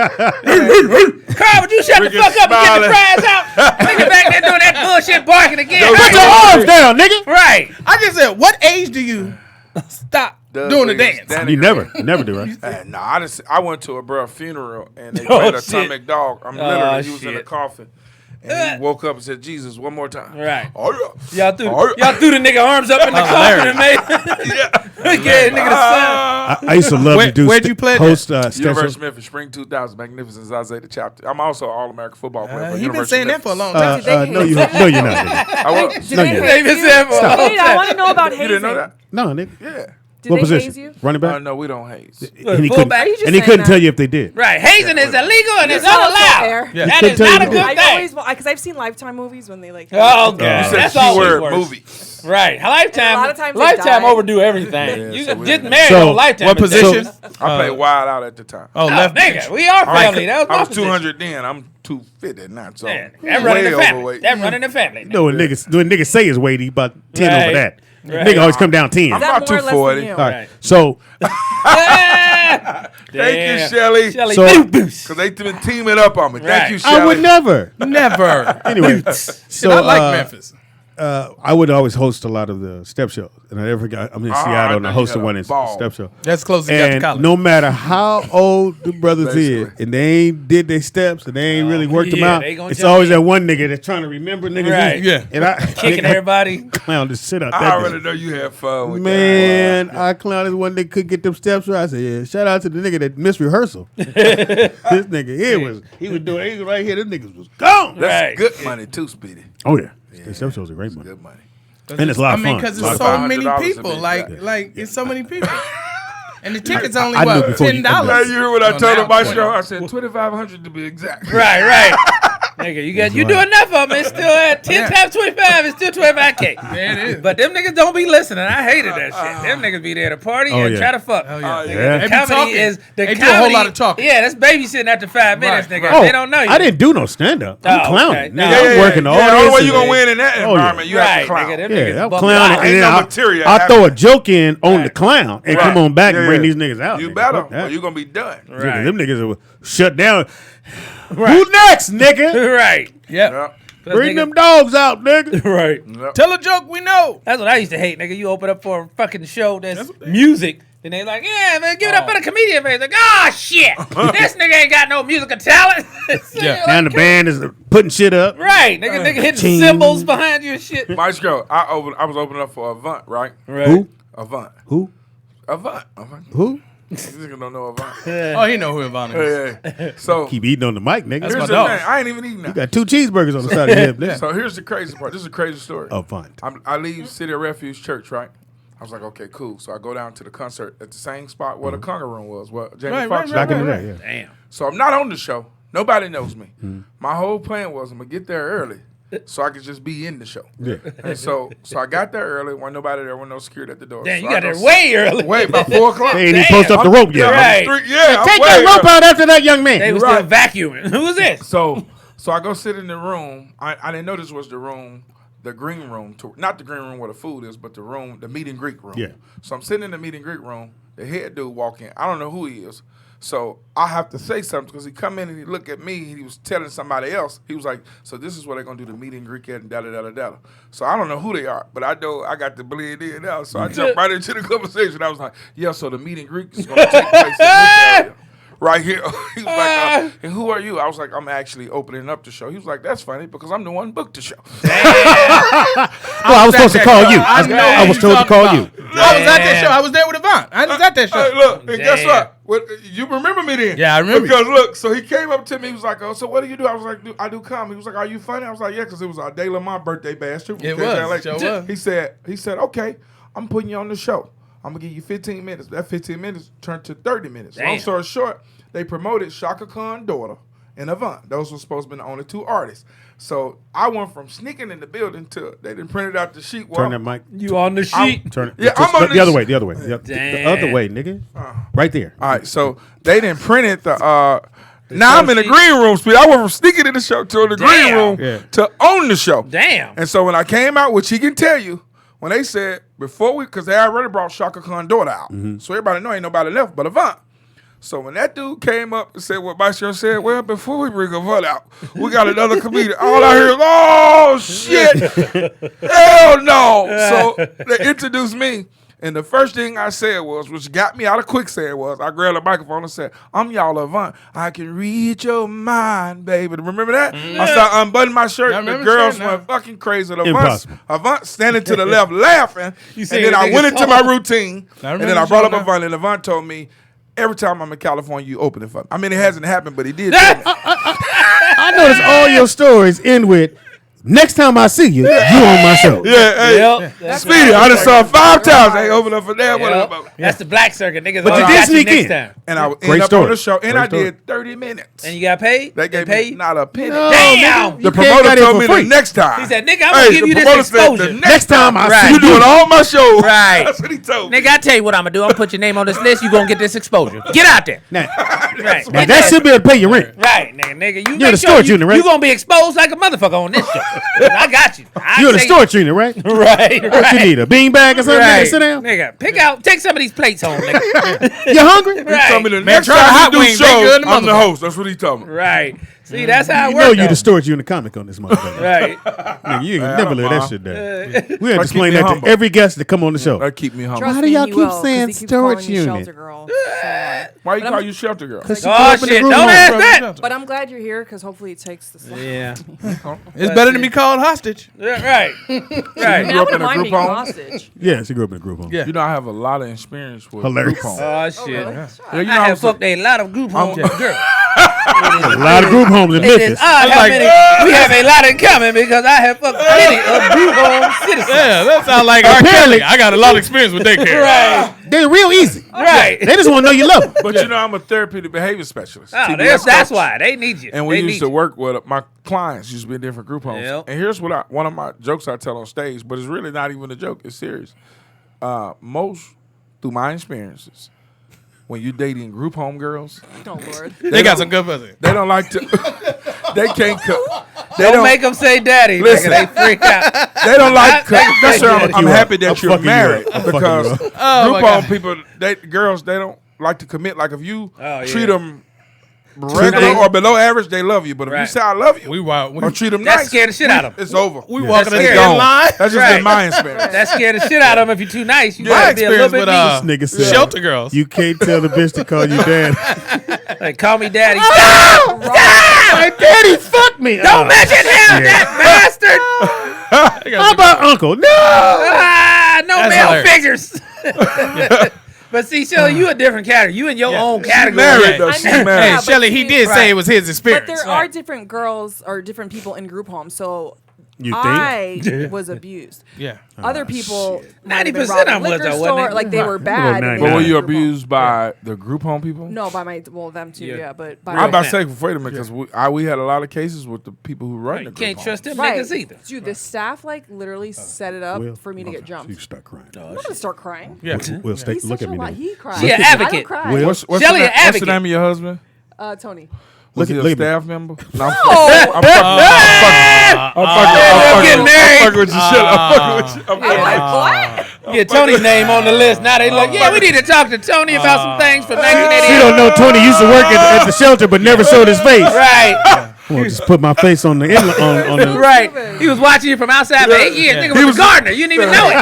Carl, would you shut the Ricky fuck up and get Smiley. the fries out? Nigga back there doing that bullshit barking again. Yo, Put Right. your arms down, nigga. Right. I just said, what age do you stop doing the dance? You never do, right? No, I went to a bro funeral and they Oh, played shit. Atomic Dog. I'm Oh, literally, he was in a shit. coffin. And he woke up and said, Jesus, one more time. Right. Oh, yeah. Y'all threw the nigga arms up in the coffin and made gave nigga the sound. I used to love to do Where'd you play host University sketches. of Memphis, Spring 2000, Magnificent Isaiah the chapter. I'm also an All-American football player. for He been University saying of that for a Memphis. long time. No, you're not. Nigga. I was. Did No, they you haze didn't. you? They been saying for- Wait, I want to know about You hazing. didn't know that? No, nigga. Yeah. Did What they position? haze you? Running back. No, we don't haze. And he Fullback. couldn't. just And he saying couldn't that. tell you if they did. Right. Hazing is illegal and it's It's also unallowed. fair. Yeah. That Couldn't is tell you not a to good do I thing. always because I've seen Lifetime movies when they like. Oh, You God. said That's always keyword worse. movie. Right. Lifetime. And a lot of times they Lifetime die. overdo everything. Yeah, You so could we- just marry So, on Lifetime. What and position? I played wild out at the time. Oh, Oh, left nigga, bench. we are family. That was my I was position. 200 then. I'm 250 now. So Yeah, that running way the family. overweight. That running the family. You know when niggas say his weight, he about 10 Right. over that. Right. Nigga always come down 10. I'm Is that about more or less 240. than you? All right. Right. So Thank you, Shelly. Shelly. So- Because they been teaming up on me. Right. Thank you, Shelly. I would never. Never. Anyway, So so I like Memphis. I would always host a lot of the step shows, and I never got. I'm in Seattle, and I hosted one in step show. That's close to got to And college. no matter how old the brothers is, Basically. and they ain't did their steps, and they ain't really worked them yeah, out, they gonna it's jump always in. that one nigga that's trying to remember niggas. Right. Yeah. And I Kicking everybody. clown the shit out I that already nigga. know you had fun with Man, I clowned this one nigga could get them steps right. I said, yeah, shout out to the nigga that missed rehearsal. This nigga here he was right here. Them niggas was gone. that. That's Right. good money too, Speedy. Oh yeah, the step shows are great money. Good money. And it's a lot of fun. because A lot it's of so fun. many $500 people. a bit, Like it's so many people. And the ticket's only I knew what before you- $10. Hey, you hear what I Well, told now him my 20. show? I said 2,500 to be exact. Right. Nigga, you do enough of them. It's still at 10 Yeah. times 25. It's still 25K. Yeah, it is. But them niggas don't be listening. I hated that shit. Them niggas be there to party Oh, and yeah. try to fuck. Oh, yeah. yeah. Yeah. The They be comedy talking. is the They comedy. do a whole lot of talking. Yeah, that's babysitting after 5 minutes, Right, nigga. right. They don't know you. I didn't do no stand up. I'm Oh, clowning. okay. Nigga, No. I'm working the The only audience. way you and- gonna win in that Oh, yeah. environment, you have Right, to clown. nigga. Them Yeah, niggas I'm bump clowning, out. and Ain't then no material I'll throw a happening. joke in on the Right. clown and Right. come on back and Yeah, bring yeah. these niggas out. You nigga. better, Fuck that. or you gonna be done. Right. Them niggas will shut down. Right. Who next, nigga? Right. Yep. Yeah. Bring them dogs out, nigga. Right. Yep. Tell a joke we know. That's what I used to hate, nigga. You open up for a fucking show that's music. And they like, yeah, man, give it up for the comedian, man. Like, oh, shit. This nigga ain't got no musical talent. Yeah. Now the band is putting shit up. Right. Nigga hitting Ching. cymbals behind you and shit. Mystro, I was opening up for Avant, right? Who? Avant. Who? Avant. Who? These niggas don't know Avant. Oh, he know who Ivana is. Yeah. So Keep eating on the mic, nigga. That's here's my the dog. thing. I ain't even eating You that. got 2 cheeseburgers on the side of your hip. nigga. So here's the crazy part. This is a crazy story. Avant. I leave City of Refuge Church, right? I was like, okay, cool. So I go down to the concert at the same spot where the conga room was, where Jamie Right, Foxx. right, Back in the was. day, yeah. Damn. So I'm not on the show. Nobody knows me. My whole plan was I'm gonna get there early so I could just be in the show. Yeah. And so I got there early. Wasn't nobody there. Wasn't no security at the door. Damn, So you I got go there way early. Wait, about 4 o'clock. They ain't even Damn. post up the rope yet. Right. I'm Take way that rope early. out after that young man. They was Right. still vacuuming. Who was this? So I go sit in the room. I didn't know this was the room, the green room, not the green room where the food is, but the room, the meet and greet room. Yeah. So I'm sitting in the meet and greet room. The head dude walk in. I don't know who he is. So I have to say something because he come in and he look at me. He was telling somebody else. He was like, so this is what they're going to do the meet and greet at and da-da-da-da-da. So I don't know who they are, but I know I got to blend in now. So I jumped right into the conversation. I was like, yeah, so the meet and greet is going to take place in this area. Right here. He was like, and who are you? I was like, I'm actually opening up the show. He was like, that's funny because I'm the one booked the show. Well, I was supposed to call you. I was told to call you. I was at that show. I was there with Avant. I was at that show. Hey, look, and guess Damn. what? You remember me then? Yeah, I remember you. Because look, so he came up to me. He was like, "Oh, so what do you do?" I was like, "I do comedy." He was like, "Are you funny?" I was like, "Yeah," because it was our Day Lamont birthday bash too. It was, sure was. He said, "Okay, I'm putting you on the show. I'm gonna give you 15 minutes. That 15 minutes turned to 30 minutes." Long Damn. story short, they promoted Shaka Khan's daughter and Avant. Those were supposed to be the only 2 artists. So I went from sneaking in the building to they didn't print it out the sheet. Turn that mic. You on the sheet. Turn it. Yeah, Just I'm on the other this- way. The other way. The other way, nigga. Right there. All right, so they didn't print it. Now I'm in the green room. Speed. I went from sneaking in the show to the green Damn. room Yeah. to own the show. Damn. And so when I came out, which he can tell you, when they said because they already brought Shaka Khan's daughter out, so everybody know ain't nobody left but Avant. So when that dude came up and said what Mystro said, well, before we bring Avant out, we got another comedian. All I hear is, oh shit, hell no. So they introduced me. And the first thing I said was, which got me out of quicksand, was I grabbed a microphone and said, I'm y'all Avant. I can read your mind, baby. Remember that? I started unbuttoning my shirt. I And the remember girls saying that. went fucking crazy. Impossible. Avant standing to the left laughing. And said then the I nigga went into saw. my routine. I And remember then I you brought up showing Avant. And Avant told me, every time I'm in California, you open it for me. I mean, it hasn't happened, but he did. tell me. I noticed all your stories end with, next time I see you, you on my show. Yeah, hey. Yep. That's Speedy, I done saw 5 times. They opened up for that. Yep. Whatever. That's the black circuit, niggas. But you always did got sneak next in. time. And I Great ended up story. on the show, and Great I story. did 30 minutes. And you got paid? They gave paid? me not a penny. No, Damn. nigga, The you promoter can't told get me it for the free. next time. He said, nigga, I'm gonna give the you this promoter said, exposure. Next time I Right. see you doing all my shows. Right. That's what he told me. Nigga, I tell you what I'm gonna do. I'm gonna put your name on this list. You gonna get this exposure. Get out there. Now, Right. now that should be able to pay your rent. Right, nigga. You in make the sure storage you, unit, right? You gonna be exposed like a motherfucker on this show. I got you. You're in the storage unit, right? Right. What you need, a bean bag or something? Right. Nigga, sit down. Nigga, take some of these plates home, nigga. You hungry? He told me the Right. next try the time hot you do wings, they shows, good in the I'm the motherfucker. host. That's what he told me. Right. See, that's how it You works. know you distort you in the comic on this motherfucker. Right. Nigga, you ain't I never don't let that mind. shit down. We That had to keep explain me that humble. to every guest that come on the show. That keep me humble. Trust Why do me, y'all he keep will, 'cause saying he keeps storage calling me unit? Shelter girl. So, Why you But call I'm- you shelter girl? Cause she Oh, grew up in the shit. group Don't home. ask that. but I'm glad you're here because hopefully it takes the slack. Yeah. It's better than be called hostage. Yeah, right. I Right. mean, grew I up in wouldn't a mind group being home? hostage. Yeah, she grew up in a group home. Yeah. You know, I have a lot of experience with Hilarious. group homes. Oh, shit. Really? Yeah, you know, I I have was fucked a lot of group homes. Girl. A lot of group homes in It is Memphis. odd how many we have a lot in common because I have fucked many of group home citizens. Yeah, that sounds like R. Kelly. I got a lot of experience with daycare. Right. They're real easy. Right. They just want to know you love them. But you know, I'm a therapeutic behavior specialist. Oh, TBS that's coach. why they need you. And we They used need to you. work with my clients. Used to be in different group homes. Yep. And here's what one of my jokes I tell on stage, but it's really not even a joke. It's serious. Most through my experiences, when you dating group home girls, Oh Lord. They got some good pussy. they don't like to. They can't cook. They Don't don't make them say daddy. Listen. Nigga, they freak out. They don't like. That's why I'm you up. happy that I'm you're fucking you married up. I'm fucking because you group Oh, my home God. people, girls, they don't like to commit. Like if you Oh, treat yeah. them regular nice. or below average, they love you. But if you Right. say I love you, We wild. or treat them That nice, scared the shit out of them. it's over. We walking That's in scary. line. That's just Right. been my experience. That scared the shit out of them if you're too nice. You My gotta be a little experience bit with This nigga said, shelter girls. You can't tell the bitch to call you dad. mean. Like, call me daddy. My daddy fucked me. Don't mention him, that bastard. How about uncle? No. Ah, no That's male hilarious. figures. But see, Shelly, you a different category. You in your own category. Married though, I she's know. Hey, married. Yeah, but Shelly, he see- did Right. say it was his But experience. there are different girls or different people in group homes. So You think? I was abused. Yeah. Other people, 90% robbed a of them was, liquor though, wasn't store, it? like they were bad. and they But were were you in group homes. abused by the group home people? No, by them too. Yeah. Yeah, but by I'm about to Yeah. say, wait a minute, because we had a lot of cases with the people who run the You group can't home. trust them right. niggas either. Dude, the staff like literally set it up for me to get jumped. You start crying. I'm not gonna start crying. Yeah. Will, stay, He's look such at me. a lot. Nigga. He cried. She an I don't advocate. cry. Will, What's Shelly, the, an what's the advocate. name of your husband? Tony. Was he Look a at me. staff member? No, I'm Oh, We're getting married. I'm fucking with you. Shit, I'm fucking with you. I'm fucking with you. Get Tony's name on the list. Now they like, yeah, we need to talk to Tony about some things for She 1988. don't know Tony used to work at the shelter but never showed his face. Right, Well, just put my face on the on the. right. He was watching you from outside for 8 years. Nigga He was was- a gardener. You didn't even know it.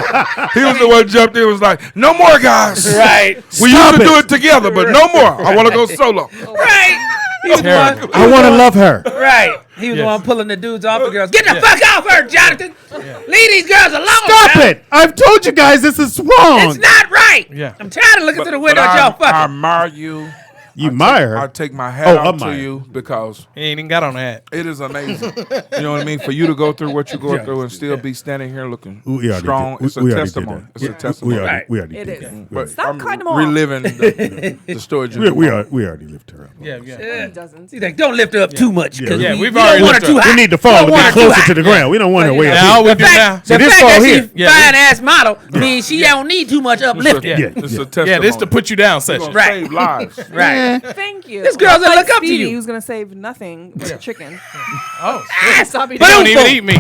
He was the one who jumped in and was like, no more, guys. Right, We Stop used to it. do it together, but no more. I want to go solo. right. He was the one. I want to love her. Right. He was the Yes. one pulling the dudes off the girls. Get the fuck off her, Jonathan. Leave these girls alone. Stop now. it! I've told you guys this is wrong. It's not right. Yeah. I'm tired of looking through the window at I y'all I fucking. admire you. You admire I her. take my hat Oh, off admire. to you because He ain't even got on that. it is amazing. You know what I mean? For you to go through what you go through and still be standing here looking We already strong, did. it's a We already did testimony. that. It's a We testimony. already, Right. we already It did is. that. But Stop I'm cutting them off. reliving the story. We already lifted her up. Yeah, yeah. He doesn't. He's like, don't lift her up too much. Cause Yeah, we we've don't already want her lifted too her. high. We need to fall a Don't want bit her too closer high. to the ground. We don't want her way Now, all up. we The do now. fact, See, the this fact fall that here. she's Yeah, fine ass model means she don't need too much uplifting. Yeah, It's yeah. a testimony. Yeah, this to put you down session. Gonna save lives. Right. Thank you. This girl's gonna Like look up to Speedy, you. Who's gonna save nothing with a chicken? Oh, Stop eating. But you don't Boom. even eat me.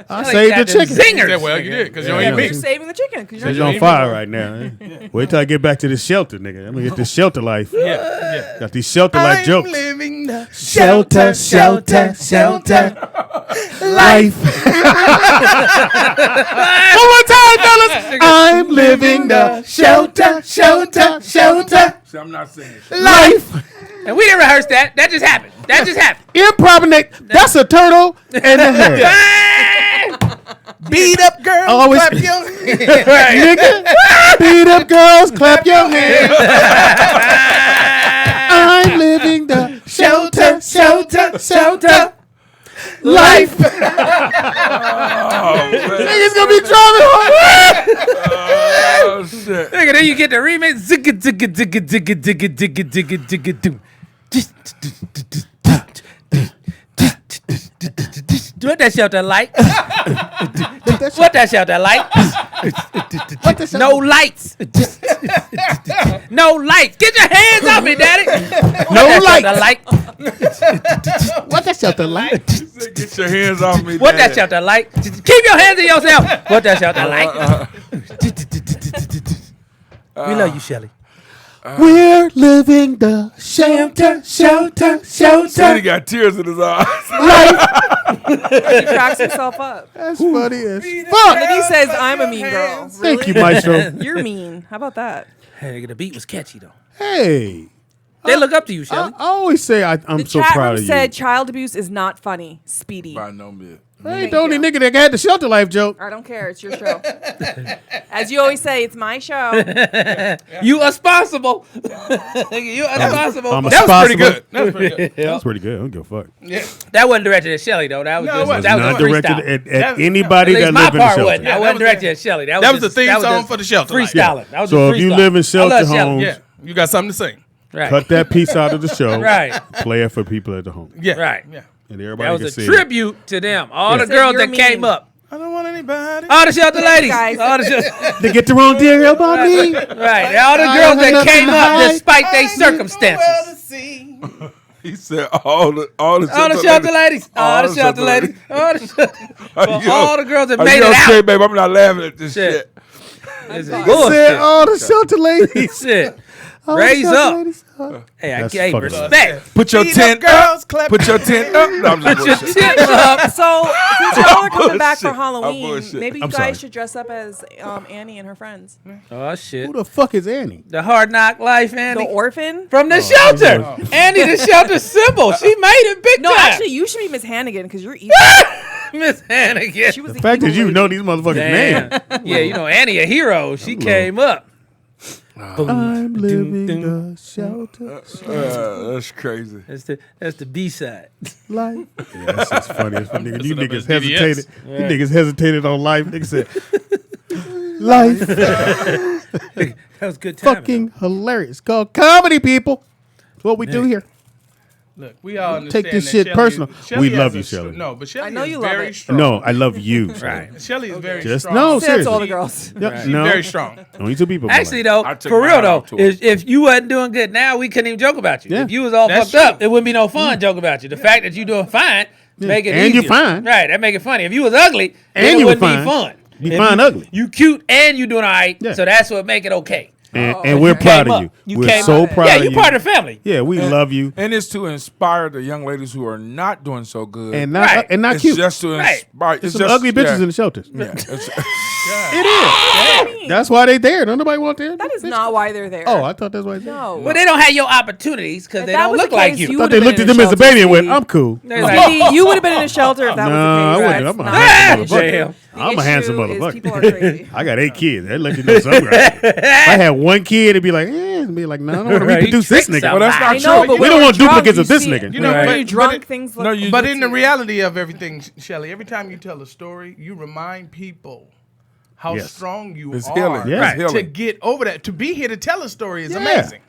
I Like saved got the them chicken. Zingers. Yeah, well, you did because you don't Yeah, eat yeah. me. You're saving the chicken because You're you're on not fire right now. Wait till I get back to this shelter, nigga. I'm gonna get this shelter life. Yeah, yeah. Got these shelter life jokes. living the Shelter, shelter, shelter. Life. One more time, fellas. I'm living the shelter, shelter, shelter. See, I'm not saying it. Life. And we didn't rehearse that. That just happened. That just happened. Impromptu. That's a turtle and a hare. beat up girl. Always- clap your Nigga, beat up girls, clap your hands. I'm living the shelter, shelter, shelter. Life. Niggas gonna be driving home. Oh, shit. Nigga, then you get the remix. Zigga, zigga, zigga, zigga, zigga, zigga, zigga, zigga, doom. What that shelter like? What that shelter like? No lights. No lights. Get your hands off me, daddy. No What that lights. shelter like? What that shelter like? Get your hands off me. What that Daddy. shelter like? Keep your hands to yourself. What that shelter like? We love you, Shelly. We're living the shelter. He got tears in his eyes. He cracks himself up. That's funny as And fuck. then he says, I'm a mean girl. Thank you, Mystro. You're mean. How about that? Hey, the beat was catchy though. Hey, They look up to you, I Shelly. always say I'm The so chat proud room of said you. child abuse is not funny. Speedy. By no means. I ain't Thank the only you. nigga that had the shelter life joke. I don't care. It's your show. As you always say, it's my show. You responsible. You responsible. I'm That was pretty responsible. good. That was pretty good. That's pretty good. I don't give a fuck. Yeah. That wasn't directed at Shelly though. That was No, it just wasn't. that was Not a directed freestyle. at anybody At least that my live in the part shelter. wasn't. I that wasn't was directed the- at Shelly. that was the theme that song just for the shelter life. Freestyling. That was So just if you freestyle. live in I shelter love Shelly. homes, Yeah. You got something to sing. Right. cut that piece out of the show. Right. Play it for people at the home. Yeah. Right. Yeah. And That everybody was can a see tribute to them. All the Said girls you're that came mean. up. I don't want anybody. All the shelter ladies. guys. All the shelter. it. They get the wrong deal about me. Right. All the I girls don't have that came nothing to up hide. despite their circumstances. He said all the All the shelter ladies. All the shelter ladies. All the shelter. For all the girls that made it okay, out. babe? I'm not laughing at this Shit. shit. This is Said bullshit. all the shelter ladies. Shit. All the Raise shelter up. ladies. Hey, I That's gave fucking respect. Put your Speed tent up, girls, up. clap Put your tent up. No, I'm just Put your bullshit. tip up. So, since y'all are coming back for bullshit. I'm Halloween, bullshit. maybe you I'm guys sorry. should dress up as Annie and her friends. Oh, shit. Who the fuck is Annie? The hard knock life, The Annie. orphan? From the shelter. Annie, the shelter symbol. She made it big No, time. actually, you should be Miss Hannigan because you're evil. Miss Hannigan. She was The fact that you evil know lady. these motherfuckers' Damn. names. Yeah, you know, Annie a hero. She came up. I'm living the shelter That's crazy. That's the B-side. life. Yeah, that's just funny. It's funny. You up niggas as DDS. hesitated. You niggas hesitated on life. Niggas said, life. That was good time. Fucking hilarious. It's called comedy, people. It's what we do here. Look, we all understand Take this that shit Shelley- personal. Shelley We love has you, a str- Shelley. No, but Shelly I know is you love very it. strong. No, I love you. Right. Shelly is very Just strong. no, Say that to all the seriously. girls. Yeah, She's no, very strong. only two people. Actually, though, though, I took for mine real, out though, to her. if you wasn't doing good now, we couldn't even joke about you. Yeah. If you was all That's fucked up, true. it wouldn't be no fun joke about you. The fact that you doing fine make it And easier. you're fine. Right, that make it funny. If you was ugly, then And it you were wouldn't be fine. fun. Be If fine you, ugly. You cute and you doing all right, Yeah. so that's what make it okay. and we're okay. proud Came of up. you. You We're came so up. proud Yeah, of you you. part of the family. Yeah, we love you. And it's to inspire the young ladies who are not doing so good. And not Right. and not it's cute. just to Right. inspire. There's It's some just, ugly bitches yeah. in the shelters. Yeah. It's- It is. That's why they there. Don't nobody want there. That is not why they're there. Oh, I thought that's why they there. No. But they don't have your opportunities because If they that don't was look the like case, you. you I thought would've they been looked in at a them as a baby and shelter, went, Speedy. I'm cool. They're like, Speedy, you would have been in a shelter if that No, was I the case. wouldn't. That's I'm a not handsome the issue. Jail. The I'm a handsome issue is motherfucker. People are crazy. I got 8 kids. That let you know something. Right? If I had one kid, it'd be like, it'd be like, no, I don't want to Right, reproduce you this tricked nigga. Well, that's not I true. know, but We when don't you're want drunk, duplicates you of this see it. nigga. You know, When but- you're drunk, but things look. No, you But just- in the reality of everything, Shelly, every time you tell a story, you remind people how Yes. strong you It's are healing. Yeah. It's to healing. get over that. To be here to tell a story is Yeah. amazing.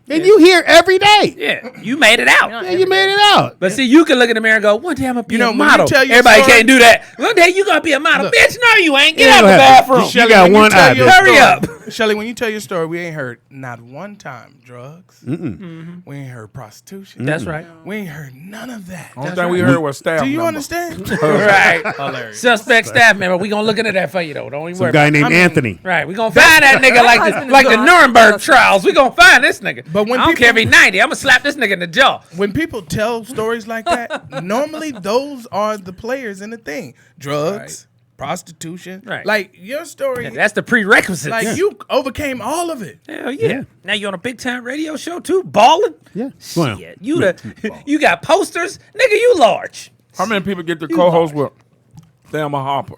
And you here every day. Yeah, you made it out. Yeah, you made it out. But see, you can look in the mirror and go, one day I'm going to be You know, a when you model. tell your Everybody story- can't do that. One day you going to be a model. Look. Bitch, no, you ain't. Get It out ain't the gonna happen. bathroom. She got when you one tell eye, your bitch. Hurry story- up. Shelly, when you tell your story, we ain't heard not one time drugs. We ain't heard prostitution. That's right. We ain't heard none of that. Only thing we heard was staff Do you number. understand? Right. Hilarious. Suspect staff member. We going to look into that for you, though. Don't even Some worry guy about it. named I mean- Anthony. Right, we gonna find that nigga husband like is the not Nuremberg just- trials. We gonna find this nigga. But when I don't people- care if he's 90, I'm gonna slap this nigga in the jaw. When people tell stories like that, normally those are the players in the thing. Drugs, prostitution. Right. Like your story, That's the prerequisite. like you overcame all of it. Hell yeah. Now you on a big time radio show too, balling. Yeah. Well, Shit, you got posters, nigga. You large. How many people get to co-host with Thelma Harper?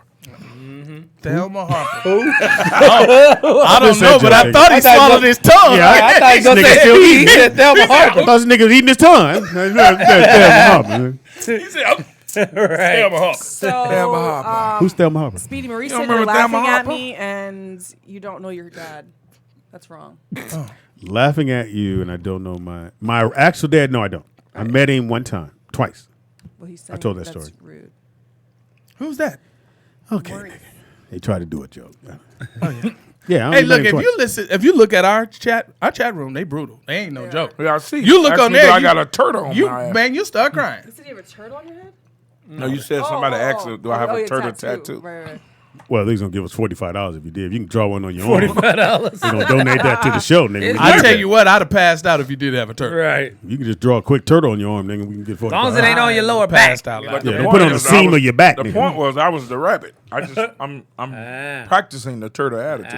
Thelma Harper. I don't know, but I thought he swallowed his tongue. Yeah, I thought he was gonna Nigga say still he eating. said Thelma I Harper. thought this nigga was eating his tongue. He said, oh, Right. Thelma Harper. So, Thelma Harper. Who's Thelma Harper? Speedy Marie You said don't you're remember laughing Thelma at Harper? me and you don't know your dad. That's wrong. Laughing at you, and I don't know my actual dad. No, I don't. I met him one time, twice. Well, he's saying told that that's story. rude. Who's that? Okay, Worry. nigga. They tried to do a joke. Yeah. I Hey, only met look, him if twice. you listen, if you look at our chat room, they brutal. They ain't no joke. Yeah, I see. You look Actually, on there, I you- got a turtle on You my ass. man, you start crying. You said you have a turtle on your head? No, you said somebody asked, do I have a turtle tattoo? Right. Well, they're gonna give us $45 if you did. If you can draw one on your own. $45. We're gonna donate that to the show, nigga. I tell you what, I'd have passed out if you did have a turtle. Right. You can just draw a quick turtle on your arm, nigga. We can get $45. As long as it ain't on your lower back. Passed out. Like The Yeah, point put it on the is, seam of your back, The nigga. point was, I was the rabbit. I'm practicing the turtle attitude.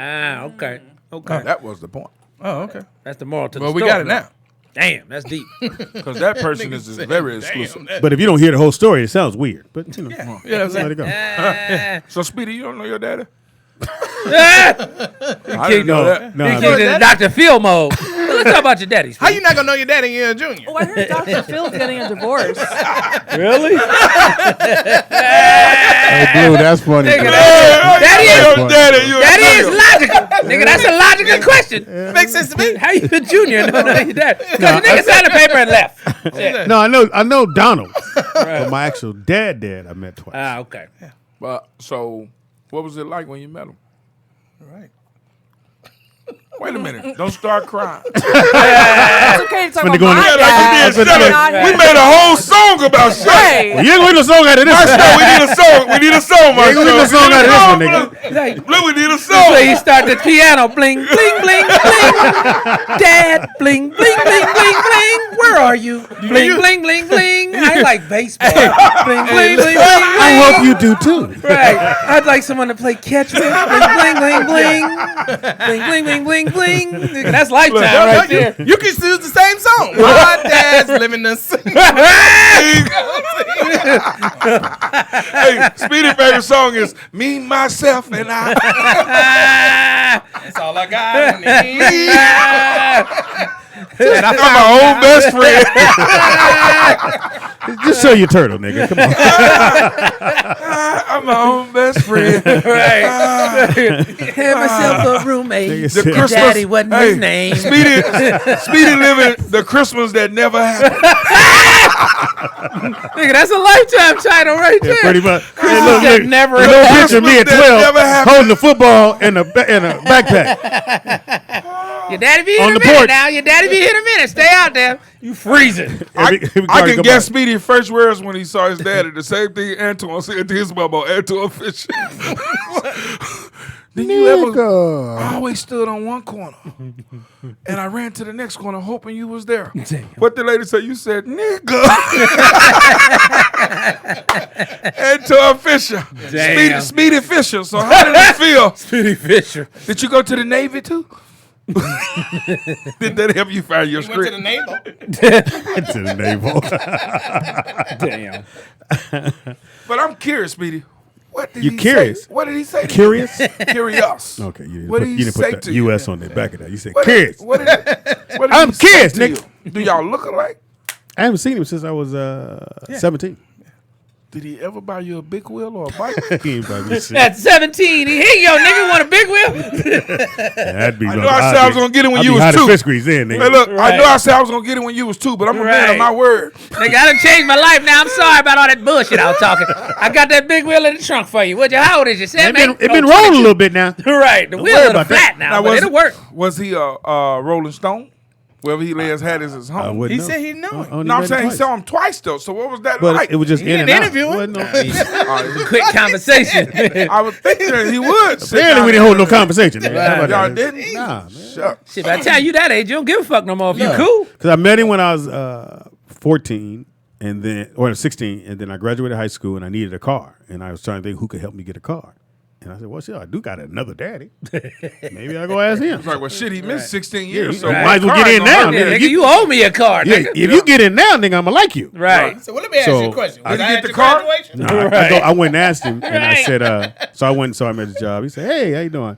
Okay. Okay. That was the point. Oh, okay. That's the moral to the Well, story. we got it now. Damn, that's deep. Because that person is very exclusive. But if you don't hear the whole story, it sounds weird. But you know, Yeah, I'm let it saying. go. So, Speedy, you don't know your daddy? He I kicked didn't know that. No, He no. kicked in Dr. Phil mode. Well, let's talk about your daddies. How you not gonna know your daddy? You're a junior. Oh, I heard Dr. Phil's getting a divorce. Really? Hey, Blue, that's funny. Nigga, Blue. that is- Your daddy, you a That is nigga. logical. Nigga, that's a logical question. Makes sense to me. How you a junior and don't know your dad? Because the nigga signed the paper and left. Yeah. No, I know Donald. But my actual dad I met twice. Ah, okay. But, so, what was it like when you met him? Right. Wait a minute. Don't start crying. It's okay to talk When they about go in my the- dad. Shut but up. not We his. made a whole song about shit. Right. You ain't win a song out of this. Maestro, we need a song. We need a song, You ain't win Maestro. a song out of this one, nigga. Like, Look, we need a so he song. start the piano, bling, bling, bling, bling. Dad, bling, bling, bling, bling, bling. Where are you? Bling, bling, bling, bling. I like baseball. Bling, bling, bling, bling, I bling. hope you do too. Right. I'd like someone to play catch with. Bling, bling, bling, bling. Bling, bling, bling, bling, bling. Nigga, that's lifetime right there. You can use the same song. My dad's living the same. Hey, Speedy's favorite song is Me, Myself, and I. That's all I got. And I'm my own best friend. Just show your turtle, nigga. Come on. I'm my own best friend. Right. Had myself a roommate. Nigga The said- Christmas. Daddy wasn't his name. Speedy living the Christmas that never happened. Nigga, that's a lifetime title right Yeah, there. pretty much. Hey, Christmas look, that look. never The little happened. picture of me at Christmas that 12 never happened. holding the football in a backpack. Your daddy be here On in a the minute porch. now. Your daddy be here in a minute. Stay out there. You freezing. I Every can go guess by. Speedy's first words when he saw his daddy. The same thing Antoine said to his mama, Antoine Fisher. Did you ever? Nigga. I always stood on one corner, and I ran to the next corner hoping you was there. What the lady said? You said, "Nigga." Antoine Fisher, Damn. Speedy Fisher. So how did it feel? Speedy Fisher. Did you go to the Navy too? Did that help you find your Went to script? the navel. To the navel. Damn. But I'm curious, Speedy. What did You he curious? say? What did he say? to you? Curious? Curious. Okay, you What didn't, did he put say the to you? U.S. on the back of that. You said What curious. Did, what did I'm he say curious, to nigga. you? Do y'all look alike? I haven't seen him since I was 17. Did he ever buy you a big wheel or a bike? He ain't buy me shit. At 17, he hey, yo, nigga, want a big wheel? That'd be I rough. know I said I was gonna get it when I'd you be was hot as 2. fish grease in, nigga. Hey, look, I Right. know I said I was gonna get it when you was 2, but I'm a man Right. of my word. Nigga, I done changed my life now. I'm sorry about all that bullshit I was talking. I got that big wheel in the trunk for you. What you? How old is you? It 7, been, 8? it been rolling a little bit now. Right. The wheel worry is about flat that. now, but it'll work. Was he a Rolling Stone? Wherever he lay his hat is his I home. wouldn't He know. said he knew I it. only No, I'm met saying he twice. saw him twice though. So what was that But like? it was just He in and didn't out. interview him. Wasn't no- Quick conversation. I was thinking that he would. sit Apparently down we didn't and- hold no conversation. Nigga. How about Y'all that? didn't? Nah, man. Shucks. Shit, by the time you that age, you don't give a fuck no more if you cool. Because I met him when I was 14 and then, or 16, and then I graduated high school and I needed a car. And I was trying to think who could help me get a car. And I said, well, shit, I do got another daddy. Maybe I'll go ask him. It's like, well, shit, he missed 16 years. Yeah, So you my might as well car get ain't in gonna now, hurt Yeah, nigga. nigga, you owe me a car, Yeah, nigga. if you get in now, nigga, I'm going to like you. Right. So let me ask you a question. Was Did you I get at the your car? graduation? No, Right. I went and asked him, and I Right. said, so I met his job. He said, hey, how you doing?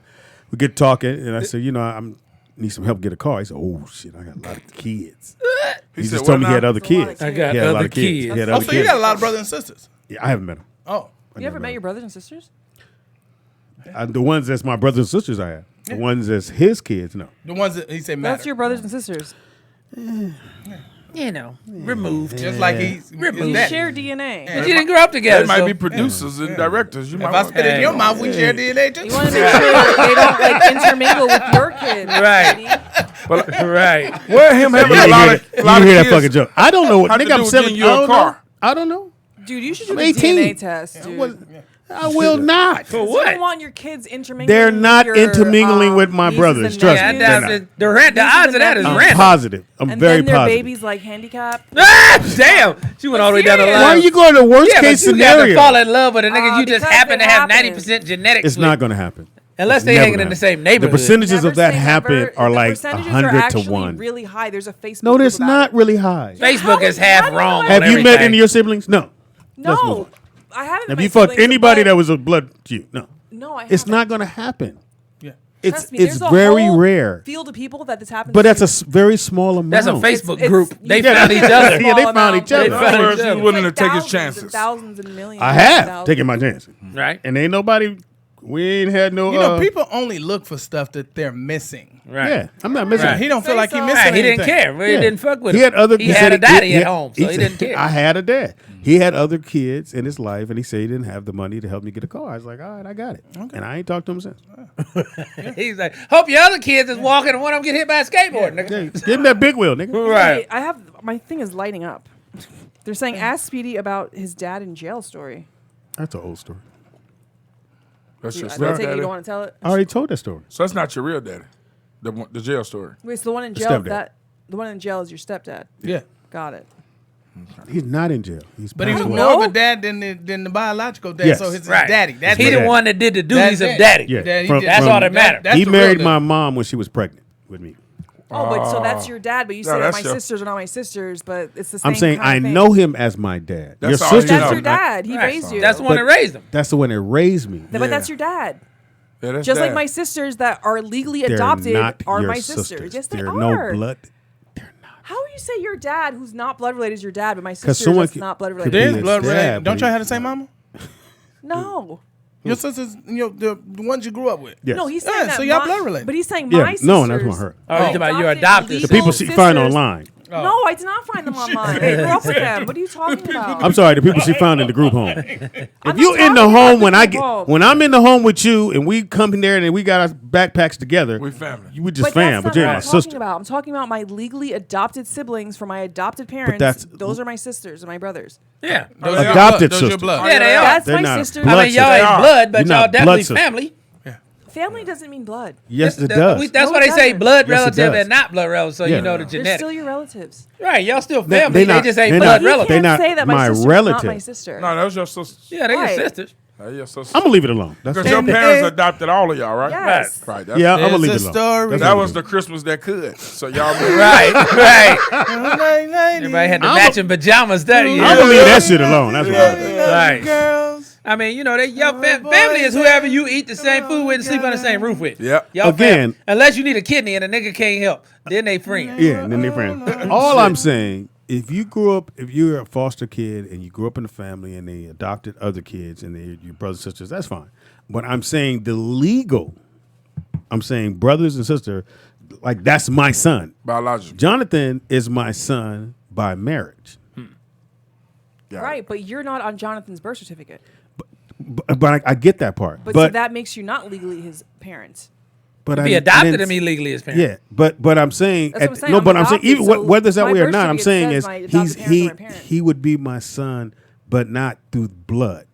We get talking, and I said, you know, I need some help get a car. He said, oh, shit, I got a lot of kids. He said, just what told me he now? had other That's a lot of kids. kids. I got He had a lot other of kids. kids. He had Oh, other so you kids. got a lot of brothers and sisters. Yeah, I haven't met him. Oh. You ever met your brothers and sisters? The ones that's my brothers and sisters I have. The ones that's his kids, no. The ones that he said matter. That's your brothers and sisters. You know, removed. Just like he's Removed. You that. share DNA. But you didn't grow up together. They might so- be producers and directors. You If might I want spit it in your mouth, we share DNA too. You want to make sure that they don't like intermingle with your kids. Right. Buddy. Right. Well, him having You a lot hear of that kids fucking joke. I don't know what had to nigga, do I'm with 7. getting you a car. I don't know. Dude, you should do I'm the 18. DNA test, dude. What- I will not. For You what? don't want your kids intermingling. They're not with your, intermingling with my nieces brothers. and Trust Yeah, I me. nephews. doubt they're that. The odds of that is I'm I'm random. positive. I'm And very then their positive. baby's like handicapped. Ah, damn. She went all the way down the line. serious. Why are you going to the worst Yeah, case but you got to scenario? fall in love with a nigga you just Because happen to it have happens. 90% genetics It's with. not going to happen. Unless It's they never hanging gonna in the happen. same neighborhood. The percentages Never of that say happen never. are The like percentages 100 are to actually 1. really high. There's a Facebook. No, it's group about not it. really high. Facebook is half wrong. Have on you met everything. any of your siblings? No. Let's move No, on. I haven't. Have met you fucked siblings, anybody but- that was a blood to you? No. No, I It's haven't. not going to happen. Yeah. It's Trust me, it's there's a very whole rare. Field of people that this happens. But that's to. a very small amount. That's a Facebook It's- group. They Yeah, found each other. Yeah, they found each other. They In found other each words, other. he's willing to Like take his thousands chances. and thousands and millions. I and have thousands. taken my chances. Right. And ain't nobody, we ain't had no. You know, people only look for stuff that they're missing. Right. Yeah, I'm not missing. Right. He don't feel Say like he so. missing Right, he didn't anything. care. Really Yeah. didn't fuck with He him. had other. He said had a daddy he- at home, so he said, didn't care. I had a dad. He had other kids in his life, and he said he didn't have the money to help me get a car. I was like, all right, I got it, and I ain't talked to him since. He's like, hope your other kids is walking and one of them get hit by a skateboard, nigga. Yeah, give him that big wheel, nigga. Right. Wait, I have my thing is lighting up. They're saying ask Speedy about his dad in jail story. That's an old story. That's your I take it you stepdaddy. don't want to tell it. I already told that story. So that's not your real daddy. The jail story. Wait, so the one in jail stepdad. the one in jail is your stepdad. Yeah. Got it. He's not in jail. He's But he was passed away. more of know. a dad than the biological dad, Yes. so it's Right. his daddy. That's He what the dad. one that did the duties That's of it. daddy. Yeah, Yeah, he from- did. That's from- all that matters. That's He the real married daddy. my mom when she was pregnant with me. Oh, but so that's your dad, but you say that that's my your- sisters are not my sisters, but it's the same. I'm saying kind I of thing. know him as my dad. That's your all you sisters know. That's are your not- dad. He Right. raised you. That's the one that raised him. That's the one that raised me. But that's your dad. Yeah, that's Just like dad. my sisters that are legally They're adopted not are your my sisters. sisters. Yes, they They're are. no blood. How do you say your dad, who's not blood related, is your dad, but my 'Cause sister someone that's not blood could related? be There's his blood dad, related. but Don't y'all he- have the same mama? No. Your sisters, the ones you grew up with. Yes. No, he's Yeah, saying that so y'all my- blood related. But he's saying Yeah, my sisters. no, that's not her. Oh, you're talking about your adopted legal The people she find sisters- online. No, I did not find them online. I grew up with them. What are you talking about? I'm sorry, the people she found in the group home. I'm If not you in the talking home about when the I group get home. when I'm in the home with you and we come in there and we got our backpacks together, We family. we just But fam, that's but not you're what my I'm talking sister. about. I'm talking about my legally adopted siblings from my adopted parents. that's- Those are my sisters and my brothers. Yeah. Those are your Adopted blood. Those your sisters. blood. Yeah, they are. That's They're my not sisters. blood I mean, y'all sisters. ain't blood, but You're y'all not blood definitely sisters. family. Family doesn't mean blood. Yes, it That's does. that's No, why it they say doesn't. blood Yes, it relative does. and not blood relative, so Yeah. you know the They're genetics. still your relatives. Right, y'all still They- family. They, they just not- ain't they're blood not- You relative. They're can't not say that my my sister's relative. not my sister. No, that was your sister. Yeah, they your Right. sisters. Your sister. I'm gonna leave it alone. That's Because your fine. parents adopted all of y'all, right? Yes. Right. That's, Yeah, I'm gonna There's leave a it alone. story. That's That what was I'm the Christmas that could. So y'all Right, right. Everybody had the I'm matching pajamas that year. gonna leave that shit alone. That's what Right. Girls. I mean, you know, your family is whoever you eat the same food with and sleep on the same roof with. Yep. Y'all Again- family. Unless you need a kidney and a nigga can't help, then they friends. Yeah, and then they friends. All I'm saying, if you're a foster kid and you grew up in a family and they adopted other kids and they're your brothers and sisters, that's fine. But I'm saying I'm saying brothers and sisters, like that's my son. Biological. Jonathan is my son by marriage. Got it. Right, but you're not on Jonathan's birth certificate. But I get that part. But so that makes you not legally his parents. but He I adopted didn't- him illegally as parents. Yeah, but I'm saying, That's what I'm saying. no, I'm but I'm saying adopted, even so whether it's that my way or birth not, I'm certificate saying says is my adopted parents are my parents. he would be my son, but not through blood.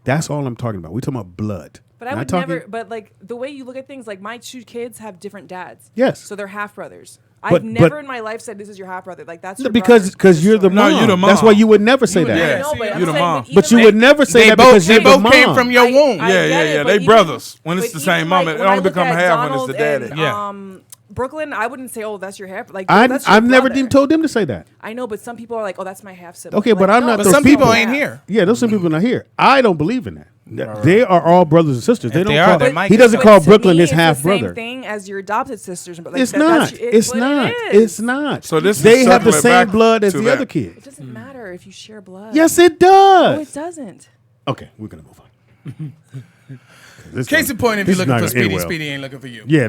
That's all I'm talking about. We're talking about blood. But I Not would talking- never. But like the way you look at things, like my two kids have different dads. Yes. So they're half brothers. But- I've never but- in my life said this is your half brother. Like that's your because brother. you're the No, mom. you the That's mom. why you would never say You would- that. yeah. I know, but You I'm the saying, mom. but But even you would never say They that both, because they you're the both mom. came from your womb. I Yeah, get yeah, it, yeah. but They even- brothers. When it's but the same even, mom, like, it when I only look become at half when it's the Donald daddy. and, Brooklyn, I wouldn't say, "Oh, that's your half." Like I've that's your never brother. even told them to say that. I know, but some people are like, "Oh, that's my half sibling." Okay, but Like, I'm no, not But those some people people. ain't here. Yeah, those some people not here. I don't believe in that. They are all brothers and sisters. They If don't they are, call. they might He get doesn't But call to Brooklyn me, his it's half the brother. Same thing as your adopted sisters, but like, It's not. It's but not. It is. It's not. So this is they have the circling same back blood as to the that. other kid. It doesn't matter if you share blood. Yes, it No, does. it doesn't. Okay, we're gonna move on. This Case one- in point, if this you're is looking not for gonna end Speedy, well. Speedy ain't looking for you. Yeah.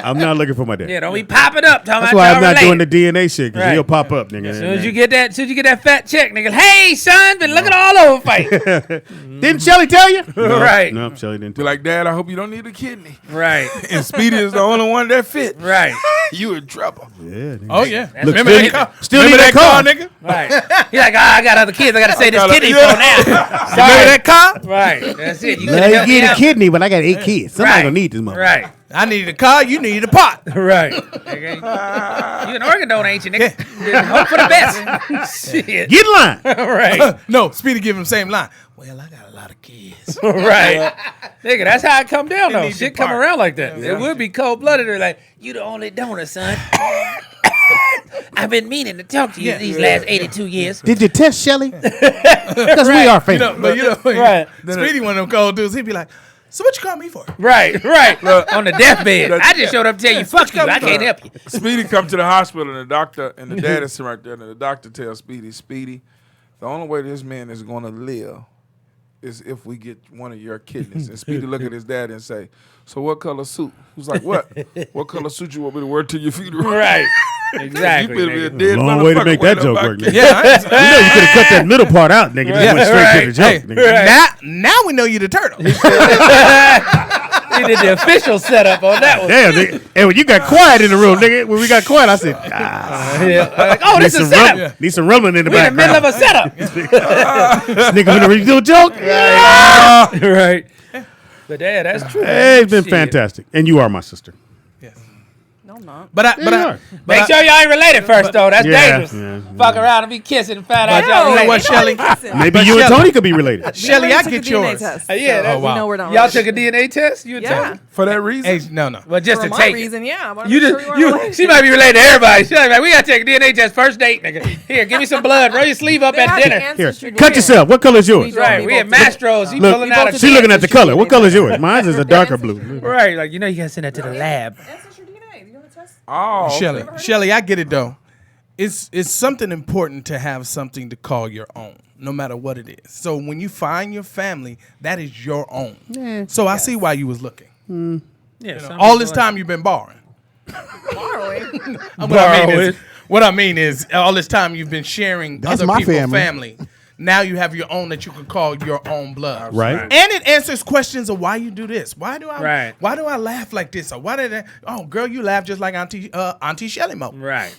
I'm not looking for my dad. Yeah, don't be popping up talking That's about why y'all I'm not related. doing the DNA shit because Right. he'll pop up, nigga. As soon as you get that fat check, nigga. Hey, son, been looking all over for you. Didn't Shelly tell you? Right. No, Shelly didn't Be tell like, Dad, I hope you don't need a kidney. Right, And Speedy is the only one that fit. right. you in trouble. Yeah. Nigga. Oh yeah. Look, Remember still that car? still Remember need that car, that nigga? Right. He's like, I got other kids. I got to say this gotta- kidney yeah. for now. Remember that car? Right. That's it. You Now could've you helped me get a out. kidney, but I got 8 kids. Somebody Right. gonna need this motherfucker. Right. I needed a car. You needed a pot. Right. Okay. You an organ donor, ain't you, nigga? Hope for the best. Shit. Get in line. Right. No, Speedy give him the same line. Well, I got a lot of kids. Right. Nigga, that's how it come down, though. need Shit to come park. around like that. It would be cold-blooded. They're like, you the only donor, son. I've been meaning to talk to you these last 82 years. Did you test Shelly? Because we are famous. Right. Speedy one of them cold dudes. He'd be like, "So what you call me for?" Right. On the deathbed. I just showed up to tell you, fuck you. I can't help you. Speedy come to the hospital and the doctor and the dad is sitting right there and the doctor tells Speedy, the only way this man is going to live is if we get one of your kidneys. And Speedy look at his dad and say, so what color suit? Who's like, what? What color suit you want me to wear to your funeral? Right. Exactly. You better be a nigga. dead Long way to motherfucker make wearing that joke back work, there. nigga. Yeah. You know you could have cut that middle part out, nigga. Just went straight to the joke, nigga. Now we know you the turtle. He did the official setup on that one. Damn, nigga. And when you got quiet in the room, nigga, when we got quiet, I said, ah. Yeah. Like, oh, this is a setup. Need some rumbling in the We're in the middle of background. a setup. Nigga gonna redo a joke? Right. But yeah, that's true. Hey, it's been Shit. fantastic. And you are my sister. No, I'm not. But you are. Make sure y'all ain't related first, though. That's Yeah, dangerous. yeah, Fuck around and be kissing and find out y'all you know related. what, Shelly? Maybe But you and Shelly- Tony could be related. Shelly, I took a get DNA yours. Test, Yeah, so that's- we know we're not Y'all related. took a DNA test? You and Yeah. Tony? For that reason? Hey, no. Well, just For to my take it. reason, yeah. I wanna You make just, sure we weren't related. she might be related to everybody. She's like, we gotta take a DNA test first date, nigga. Here, give me some blood. Roll your sleeve up They at have dinner. the Here, ancestry cut DNA. yourself. What color is yours? We Right, We we at both did. Mastros. He Look, pulling out a she's looking at the color. What color is yours? Mine is a darker blue. Right, like, you know, you gotta send that to the lab. Ancestry DNA. You know the test? Oh, Shelly, I get it though. It's something important to have something to call your own, no matter what it is. So when you find your family, that is your own. So I see why you was looking. Yeah, All this time you've been borrowing. Borrowing. What I mean is, all this time you've been sharing That's other my people's family. Now you have your own that you can call your own blood. Right. And it answers questions of why you do this. Why do I laugh like this? Or why did I, oh girl, you laugh just like Auntie Shelly Mo. Right.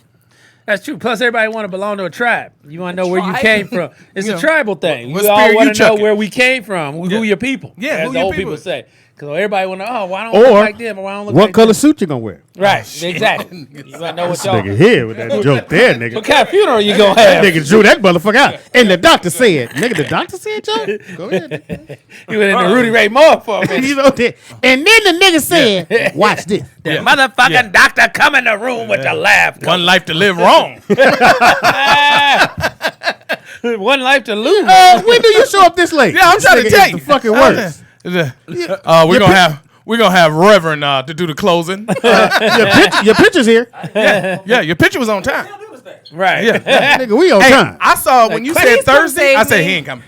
That's true. Plus, everybody want to belong to a tribe. You want to know where you Tribe? came from. It's You a know, tribal thing. what We all spirit want you to know chucking? where we came from, who your people. Yeah, as who the your old people. people say. Because everybody want to know, why don't I look Or like them, or why don't I look what like color them? suit you gonna wear? Right, exactly. You want to know what y'all. Nigga here with that joke there, nigga. What kind of funeral you gonna That have? nigga drew that motherfucker out. And the doctor said, nigga, the doctor said, Joe? Go ahead. You went into Rudy Ray Moore for a minute. You know that. And then the nigga said, watch this. The motherfucking doctor come in the room with the laugh. One life to live wrong. One life to lose. When do you show up this late? Yeah, I'm This trying to nigga tell is you. the fucking worst. We're gonna have Reverend to do the closing. Your picture's here. Yeah, your picture was on time. Right. Yeah. Nigga, we on Hey, time. I saw when you said please come Thursday, I save said me. he ain't coming.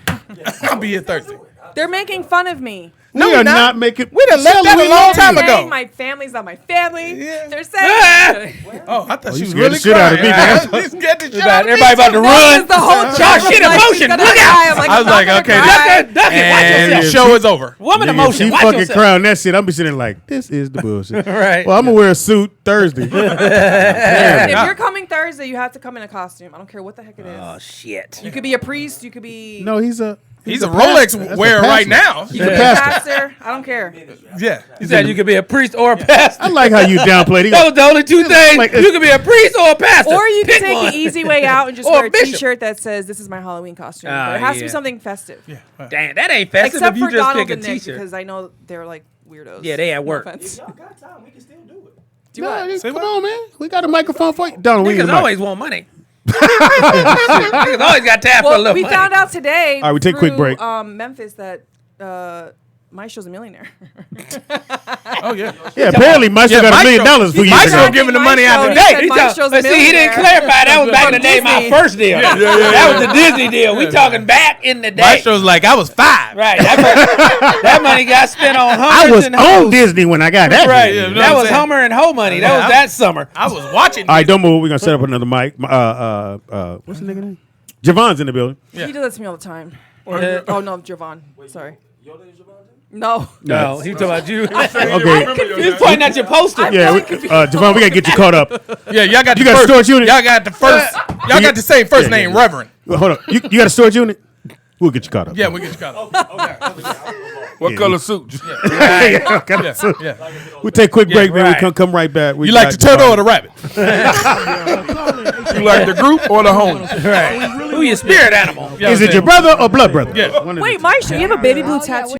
I'll be here Thursday. They're making fun of me. No, we we're are not. not making. We done left that a long time They're saying ago. my family's not my family. Yeah. They're saying. Oh, I thought you she was scared really the shit out of me, crying. man. You scared the shit About- out of me. everybody about to run. The whole Y'all job shit was like, emotion. she's gonna Look cry. out. I'm like, I was I'm like, not okay, gonna Duck cry. it, watch And yourself. the show is over. Woman Nigga, emotion, she watch fucking yourself. crown that shit. I'm be sitting like, this is the bullshit. Right. Well, I'm gonna wear a suit Thursday. If you're coming Thursday, you have to come in a costume. I don't care what the heck it is. Oh, shit. You could be a priest. You could be. No, he's a Rolex pastor. wearer That's a right now. pastor. You could be a pastor. I don't care. Yeah. You said you could be a priest or a pastor. I like how you downplayed. He That goes, was the only two things. like- You could be a priest or a pastor. Or you Pick can take one. the easy way out and just Or wear a bishop. T-shirt that says "This is my Halloween costume." Ah, But it has to yeah. be something festive. Damn, that ain't festive Except if you for just Donald pick a and Nick, t-shirt. because I know they're like weirdos. Yeah, they at No work. offense. Do no, what? come on, man. We got a microphone for you. Donald, we need a Niggas mic. always want money. Niggas always got time for a Well, little we money. found out today. All right, we take a quick through, break. Memphis that Mystro's a millionaire. Oh yeah. Yeah, apparently Mystro got $1 million for you. Maestro nigga. giving the money out Maestro, today. he said He Mystro's a but see, he didn't millionaire. clarify. That was back in the day, my Disney. first deal. That was the Disney deal. We talking back in the day. Maestro's like, I was 5. Right. That money got spent on I Hummers was and on hoes. Disney when I got that. Right. nigga. Yeah, you know That what was I'm saying? Hummer and hoe money. That Yeah, was I- that summer. I was watching. All right, don't move. We're gonna set up another mic. What's the nigga name? Javon's in the building. He does that to me all the time. Oh no, Javon. Sorry. No. No, he talking about you. Okay. He's pointing at your poster. Yeah, Javon, we gotta get you caught up. Yeah, y'all got You the got a first, storage unit? Y'all got the first. Y'all got the same first name, Reverend. Well, hold on. You got a storage unit? We'll get you caught up. Yeah, we get you caught up. What color suit? Yeah. We'll take a quick break, man. right. We come right back. You like the turtle or the rabbit? You like the group or the homie? Right. Who your spirit animal? Is it your brother or blood brother? Yeah. Wait, Mystro, you have a baby blue tattoo.